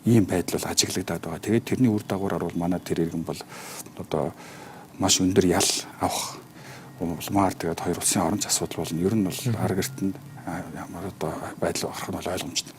ийм байдал бол ажиглагдаад байгаа. Тэгээд тэрний үр дагавраар бол манай тэр иргэн бол одоо маш өндөр ял авах улмаар тэгээд хоёр улсын оронч асуудал болно. Ер нь бол арга эртэнд ямар одоо байдал гарах нь бол ойлгомжтой.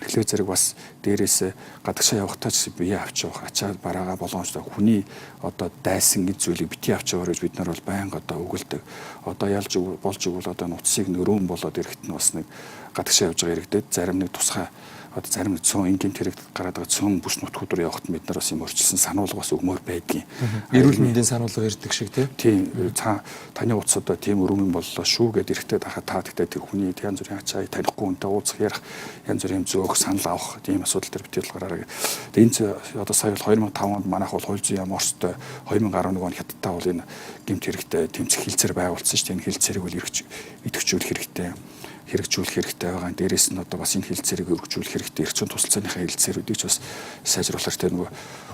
Тэгэхээр зэрэг бас дээрээс гадагшаа явахтаа ч бие авч явах, ачаа бараагаа боломжтой хүний одоо дайсан гэж зүйлийг бити авч яваа гэж бид нар бол байнга одоо өгүүлдэг. Одоо ялж болж игэл одоо нутсыг нөрөөн болоод ирэхэд нь бас нэг гадагшаа явж байгаа иргэдэд зарим нэг тусгай одоо зарим нэг цөөн ингийн тэрэг гараад байгаа цөөн бүс нутгууд руу явахад бид нар бас юм өрчилсөн сануулга бас өгмөр байдгийн. Эрүүл мэндийн сануулга ирдэг шиг тийм таны утас одоо тийм өрөмөн боллоо шүү гэд эрэхтэй та тэгтээ тэр хүний янз бүрийн ачаа танихгүй үнтэй уулзах ярих янз бүрийн зөөх санал авах тийм асуудал төр битэл гараараа. Тэгээ энэ одоо сая 2005 онд манайх бол хууль зүйн яам Оростой 2011 он хятадтай бол энэ гэмт хэрэгтэй тэмцэх хилцээр байгуулсан шүү дээ. Энэ хилцээрийг бол идэвхжүүлэх хэрэгтэй байгаа. Дээрээс нь одоо бас энэ хилцээрийг өргөжүүлэх хэрэгтэй. Эрчим тусалцааныхаа хилцээрүүдийг ч бас сайжруулах хэрэгтэй. Нөгөө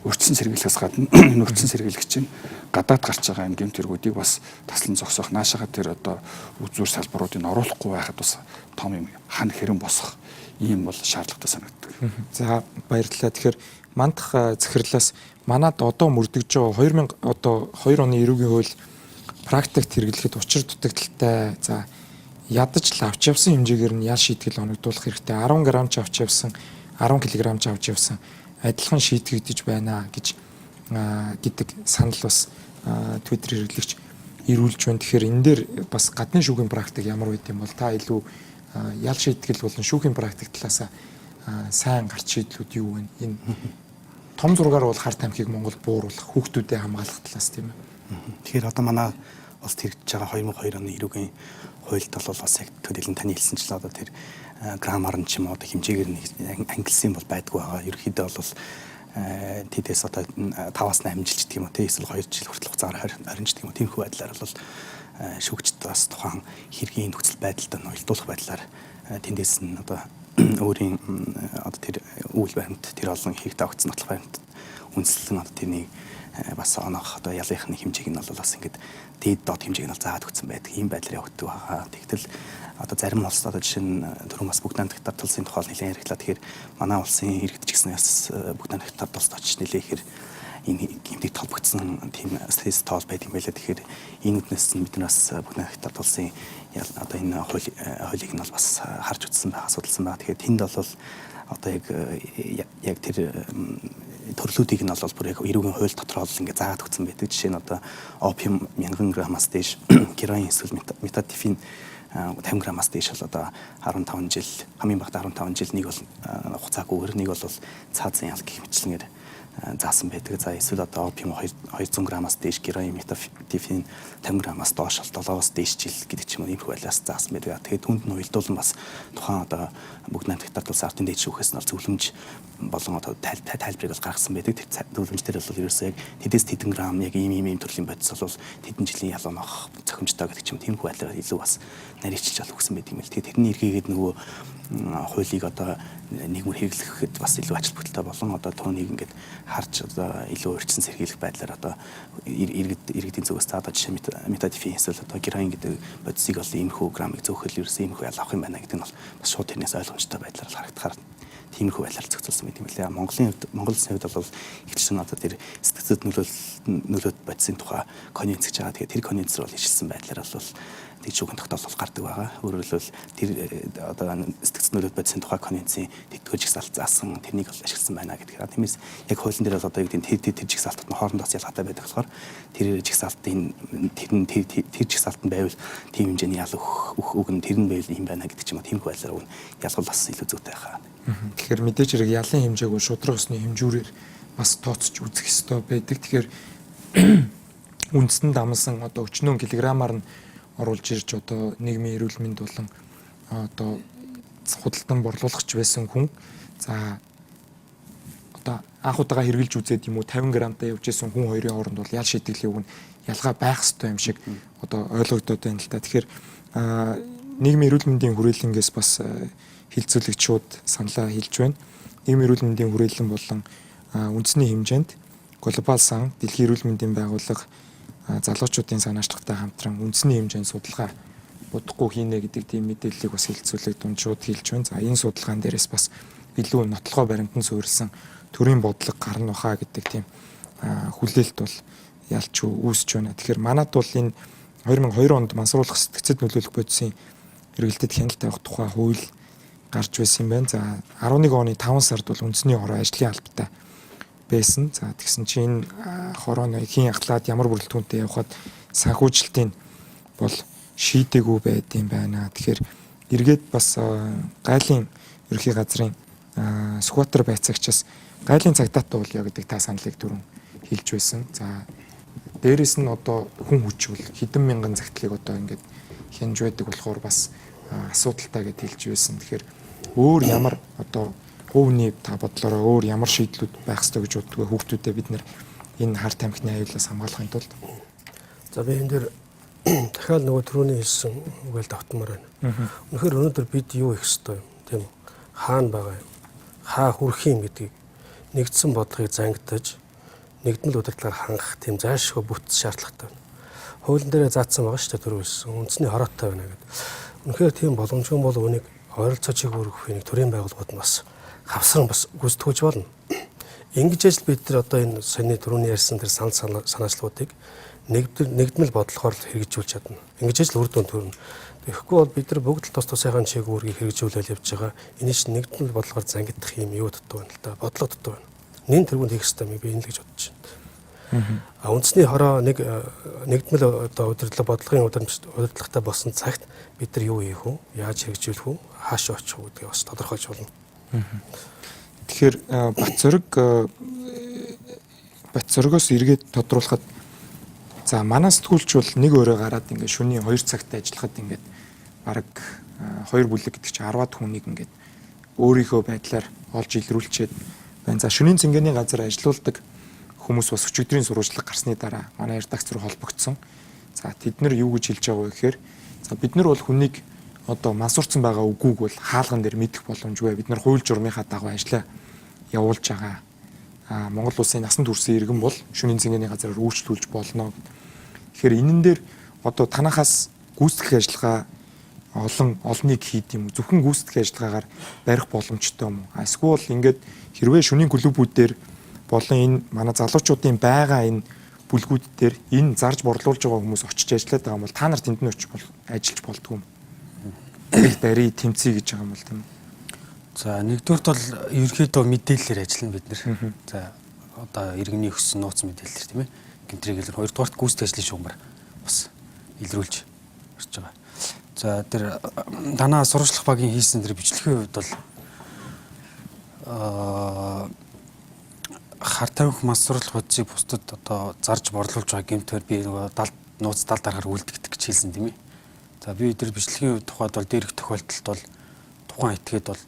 урьдчилан сэргийлэхээс гадна энэ урьдчилан сэргийлэх чинь гадаад гарч байгаа энэ гэмт хэрэгүүдийг бас таслан зогсоох, наашаага тэр одоо үзүүр салбаруудыг оруулахгүй байхад бас том юм хан хэрэн босох ийм бол шаардлагатай санагддаг. За баярлалаа. Тэгэхээр мандах захирлаас манад одоо мөрдөж байгаа 2000 одоо 2 оны эрүүгийн хууль практикт хэрэглэхэд учир дутагдaltaй за ядаж л авч явсан хэмжээгээр нь ял шийтгэл оногдуулах хэрэгтэй. 10 грамм ч авч явсан, 10 кг ч авч явсан адилхан шийтгэгдэж байна гэж гэдэг санал бас Twitter хэрэглэгч ирүүлж байна. Тэгэхээр энэ дээр бас гадны шүүхийн практик ямар байд юм бол та илүү ял шийтгэл болон шүүхийн практик талаас сайн гарч шийдлүүд юу вэ? Энэ том зургаар бол хар тамхиг Монгол бууруулах, хүүхдүүдэд хамгаалах талаас тийм ээ. Тэгэхээр одоо манай улсад хэрэгжиж байгаа 2002 оны эрүүгийн хуульд бол бас яг төдийлөн таны хэлсэнчлээ одоо тэр граммар нь ч юм уу одоо хэмжээгээр нь ангилсан бол байдгүй байгаа. Ерөнхийдөө бол тэдээс одоо 5-8 жил ч тийм үү те эсвэл 2 жил хүртэл хугацаагаар харин ч тийм үү тиймэрхүү байдлаар бол шүүгчд бас тухайн хэргийн нөхцөл байдалд ноёлдуулах байдлаар тэндээс нь одоо өөрийн одоо тэр үйл баримт тэр олон хийгдэ авагдсан нотлох баримт үндэслэн одоо тэрний бас оноох одоо ялынхны хэмжээг нь бол бас ингээд дээд доод хэмжээг нь заагаад өгсөн байдаг. Ийм байдлаар явагддаг байгаа. Тэгтэл одоо зарим улсад одоо жишээ нь түрүүн бас бүгд найрамдах тулсын тухай нэлээд яригдлаа. Тэгэхээр манай улсын иргэд ч гэсэн бас бүгд найрамдах тулсд очиж нэлээд ихээр энэ гэмтэг толбогдсон тийм статистик тоол байдаг юм байлаа. Тэгэхээр энэ үднэс нь бид нар бас бүгд найрамдах тулсын одоо энэ хуулийг нь бол бас харж үзсэн байгаа, судалсан байгаа. Тэгэхээр тэнд бол одоо яг тэр төрлүүдийг нь бол бүр яг эрүүгийн хууль дотроо л ингээ заагаад өгсөн байдаг. Жишээ нь одоо опиум 1000 граммаас дээш, героин эсвэл метадефин 50 граммаас дээш бол одоо 15 жил, хамгийн багт 15 жил нэг бол хугацаагүйгээр, нэг бол цаазын ял гэх мэтлэнгээр заасан байдаг. За эсвэл одоо опиум 200 граммаас дээш, героин, метадефин 50 граммаас доош бол 7-оос дээш жил гэдэг ч юм уу ийм хуулиас заасан байдаг. Тэгээд түүнд нь уялдуулан бас тухайн одоо бүгд найрамдагтад улс ардын дээд шүүхээс нь зөвлөмж болон одоо тайлбарыг бол гаргасан байдаг. Тэр зөвлөмж дээр бол ерөөсөө яг тэдээс тэдэн грамм яг ийм төрлийн бодис бол тэдэн жилийн ялуу нөх зохимжтой гэдэг ч юм тийм хуулиар илүү бас нарийчилж өгсөн байдаг юм л. Тэгээд тэрний эргээгээд нөгөө хуулийг одоо нийгмээр хэрэглэхэд бас илүү ач холбогдолтой болон одоо түүнийг ингээд харж одоо илүү урьдчилан сэргийлэх байдлаар одоо иргэдийн зүгээс за одоо жишээ метадефин эсвэл одоо героин гэдэг бодисыг бол иймэрхүү граммыг зөөхөл ерөөсөө иймэрхүү ял авах юм байна гэдэг нь бол бас шууд тэрнээс ойлгомжтой байдлаар харагдахаар тиймэрхүү байдлаар зохицуулсан байдаг юм лээ. Монгол улсын хувьд бол ихчлэн одоо тэр сэтгцэд нөлөөт бодисын тухай конвенц гэж байгаа. Тэгэхээр тэр конвенц руу ижилсэн байдлаар бол тэг шүүхийн тогтоол гардаг байгаа. Өөрөөр хэлбэл тэр одоо сэтгцэд нөлөөт бодисын тухай конвенцийн тэтгэж жигсаалт заасан тэрнийг бол ашигласан байна гэдгээр. Тиймээс яг хуулийн дээр бол одоо юу гэдэг тэр жигсаалтууд нь хоорондоо ялгаатай байдаг болохоор тэр жигсаалтын тэр жигсаалтанд байвал тийм хэмжээний ял үг нь тэр нь байвал юм байна гэдэг ч юм уу тийм байдлаар үг ялгуул бас илүү зүйтэй хаа. Тэгэхээр мэдээж хэрэг ялын хэмжээг шудраг усны хэмжүүрээр бас тооцож үзэх ёстой байдаг. Тэгэхээр үндсэнд дамсан одоо өчнөө килограммаар нь оруулж ирж одоо нийгмийн эрүүл мэнд болон одоо худалдан борлуулагч байсан хүн за одоо анх удаага хэрглэж үзээд юм уу 50 грамтай явж исэн хүн хоёрын хооронд бол ял шийтгэлийн үг нь ялгаа байх ёстой юм шиг одоо ойлгогдоод байна л да. Тэгэхээр нийгмийн эрүүл мэндийн хүрээлэнгээс бас хилцүүлэгч шууд саналаа хэлж байна. Нийгмийн эрүүл мэндийн хүрээлэн болон үндэсний хэмжээнд глобал сан дэлхийн эрүүл мэндийн байгууллага залуучуудын санаачлагтай хамтран үндэсний хэмжээнд судалгаа удахгүй хийнэ гэдэг тийм мэдээллийг бас хилцүүлэг дунд шууд хэлж байна. За энэ судалгаан дээрээс бас илүү нотлохоо баримтан суурилсан төрийн бодлого гарна баха гэдэг тийм хүлээлт бол ялч үүсэж байна. Тэгэхээр манад бол энэ 2002 онд мансруулах сэтгцэд нөлөөлөх бодисын эргэлтэд хяналт тавих тухай хууль гарч байсан юм байна. За 11 оны 5 сард бол үндэсний хороо ажлын албатай байсан. За тэгсэн чинь хорооны хийн ахлаад ямар бүрэлдэхүүнтэй явхад санхүүжилтийн бол шийдэггүй байд юм байна. Тэгэхээр эргээд бас гайлын ерхий газрын Сүхбаатар байцаагчаас гайлын цагтаатай уулъя гэдэг та саналыг түрүүн хэлж байсан. За дээрэс нь одоо хүн хүч бол хэдэн мянган загтлыг одоо ингээд хянж байдаг болохоор бас асуудалтай гэж хэлж байсан. Тэгэхээр өөр ямар одоо хувийн та бодлороо өөр ямар шийдлүүд байх ёстой гэж боддог хүүхдүүдэд бид нэр энэ хар тамхины аюулаас хамгаалахын тулд. За би энэ дээр дахиад нөгөө түрүүний хэлсэн үгээр давтмаар байна. Үнэхээр өнөөдөр бид юу хийх ёстой юм тийм үү? Хаана байгаа юм? Хаа хүрэх юм гэдгийг нэгдсэн бодлогыг зангидаж нэгдмэл удирдлагаар хангах тийм зайлшгүй бүтц шаардлагатай байна. Хуулийн дээр заасан байгаа шүү дээ түрүү хэлсэн. Үндэсний хороотой байна гэдэг. Үнэхээр тийм боломжгүй бол үнийг ойролцоо чиг өргөх нэг төрийн байгууллагууд нь бас хавсран бас гүйцэтгэж болно. Ингэж ажил бид нар одоо энэ сони түрүүний ярьсан тэр санаачлагуудыг нэгдмэл бодлохоор хэрэгжүүлж чадна. Ингэж ажил үр дүн төрнө. Тэгэхгүй бол бид нар бүгд л тус тусайхан чиг үүргийг хэрэгжүүлэл явж байгаа. Энийг чинь нэгдмэл бодлохоор зангидах юм юу дутуу байна л да. Бодлого дутуу байна. Нин тэргүүнд хийх ёстой юм би энэ л гэж бодож байна. Үндэсний хороо нэгдмэл одоо удирдлага бодлогын удирдлагатай болсон цагт бид нар юу хийх вэ? Яаж хэрэгжүүлэх вэ? Хаашаа очих вэ гэдгийг бас тодорхойлж болно. Тэгэхээр Батцоргоос эргээд тодруулахад за манай сэтгүүлч бол нэг өрөө гараад ингээд шөнийн 2 цагт ажиллахад ингээд бараг 2 бүлэг гэдэг чинь 10-аад хүнийг ингээд өөрийнхөө байдлаар олж илрүүлчихэд байна. За шөнийн цэнгэний газар ажиллаулдаг хүмүүс бас өчигдрийн сурвалжлага гарсны дараа манай редакц руу холбогдсон. За тэд нар юу гэж хэлж байгаа вэ гэхээр за бид нар бол хүнийг одоо мансуурсан байгаа үгүйг бол хаалган дээр мэдэх боломжгүй. Бид нар хууль журмынхаа дагуу ажиллаа явуулж байгаа. Монгол улсын насан туршийн иргэн бол шөнийн цэнгэний газараар үйлчлүүлж болно. Тэгэхээр энэн дээр одоо танахаас гүйцэтгэх ажиллагаа олныг хийд юм. Зөвхөн гүйцэтгэх ажиллагаагаар барих боломжтой юм. Эсвэл ингээд хэрвээ шөнийн клубүүдээр болон энэ манай залуучуудын байгаа энэ бүлгүүд дээр энэ зарж борлуулж байгаа хүмүүс очиж ажиллаад байгаа юм бол та нар тэнд нь очиж ажиллаж болдгоо юм. Барий тэмцэе гэж байгаа юм бол тийм. За нэгдүгürt бол ерөнхийдөө мэдээлэлээр ажиллана бид нэр. За одоо иргэний өгсөн нууц мэдээлэлэр тийм ээ. Гэмтрийг илэр хоёрдугаарт гүйцэтгэх ажлын шугамар бас илрүүлж орж байгаа. За тэр танаа сурвалжлах багийн хийсэн тэр бичлэгийн хувьд бол хар тамхи мансууруулах бодисыг бусдад одоо зарж борлуулж байгаа гэмтээр би нөгөө нууц тал дарахаар үлдэгдэх гэж хэлсэн тийм ээ. За би тэр бичлэгийн тухайд бол дээрх тохиолдолд бол тухайн этгээд бол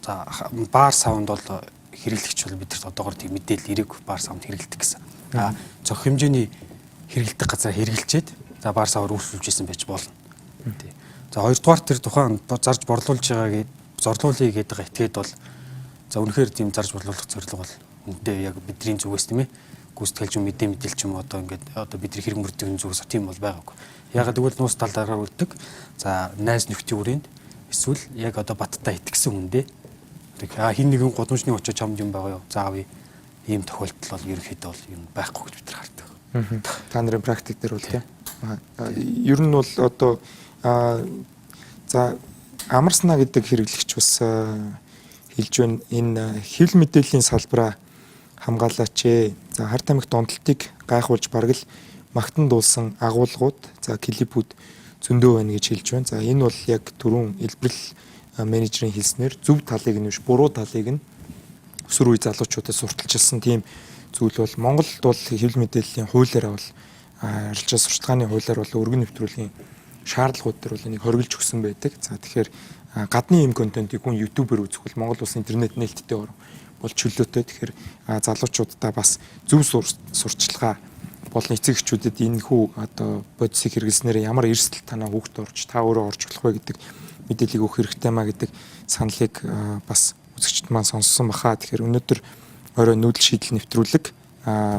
за баар савнд бол хэрэглэгч бол бидэрт одоогор тийм мэдээлэл ирэх баар савнд хэрэглэдэг гэсэн. Зөх хэмжээний хэрэглэдэг газар хэрэглэчээд за баар саваар үйлчлүүлж исэн байж болно. Тий. За хоёрдугаар тэр тухайн зарж борлуулж байгаа зорлуулъя гэдэг байгаа этгээд бол за үнэхээр тийм зарж борлуулах зорилго бол үнэндээ яг бидний зүгээс тийм ээ гүйцэтгэлж мэдээлч юм одоо ингээд одоо бидний хэрэг мөрдийн зүгээс тийм бол байгаагүй. Ягаад гэвэл нуус талаараа үрдэг. За найз нөхдийн үрээнд эсвэл яг одоо баттай итгэсэн хүндээ хин нэгэн гудамжны очиж чамд юм байгаа юу? Заавь ийм тохиолдол бол ерөнхийдөө бол юм байхгүй гэж бид нар хардаг. Та нарын практик дээр бол тийм. Ер нь бол одоо за амарснаа гэдэг хэрэглэгч бас хэлж байна. Энэ хэвлэл мэдээллийн салбараа хамгаалаач ээ. За хар тамхи донтолтыг гайхуулж бараг л магтан дуулсан агуулгууд, за клипүүд зөндөө байна гэж хэлж байна. За энэ бол яг түрүүн илбэрл менежерийн хэлснээр зөв талыг нь биш буруу талыг нь өсвөр үе залуучуудад сурталчилсан тийм зүйл бол Монголд бол хэвлэл мэдээллийн хуулиараа бол арилжаа сурталчилгааны хуулиар бол өргөн нэвтрүүлгийн шаардлагууд төр бол энийг хориглож өгсөн байдаг. За тэгэхээр гадны юм контентыг хүн YouTube-ээр үзэх бол Монгол улсын интернет нээлттэй бол чөлөөтэй. Тэгэхээр залуучуудаа бас зөв сурталчилгаа болон эцэг эхчүүдэд энэ хүү одоо бодисыг хэрэглэснээр ямар эрсдэл танаа хүүхд орж та өөрөө орж болох вэ гэдэг мэдээллийг өгөх хэрэгтэй маа гэдэг саналыг бас үзэгчд маань сонссон баха. Тэгэхээр өнөөдөр орой нүүдэл шийдэл нэвтрүүлэг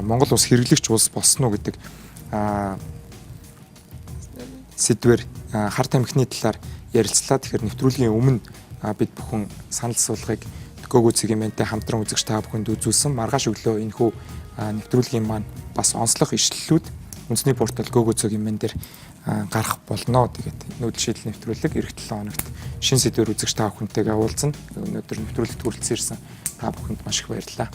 Монгол улс хэрэглэгч улс болсон уу гэдэг сэдвэр хар тамхины талаар ярилцлаа. Тэгэхээр нэвтрүүлгийн өмнө бид бүхэн санал асуулгыг Гого цэгийн хамтран үзэгч та бүхэнд үзүүлсэн. Маргааш өглөө энэ хүү нэвтрүүлгийн маань бас онцлог ишлэлүүд үндэсний портал Гого цэгийн мен дээр гарах болно. Тэгээд нүүдэл шийдэл нэвтрүүлэг эх 7 хоногт шин сэдвэр үзэгч та бүхэнтэйгээ уулзна. Өнөөдөр нэвтрүүлэгт хүрэлцэн ирсэн та бүхэнд маш их баярлалаа.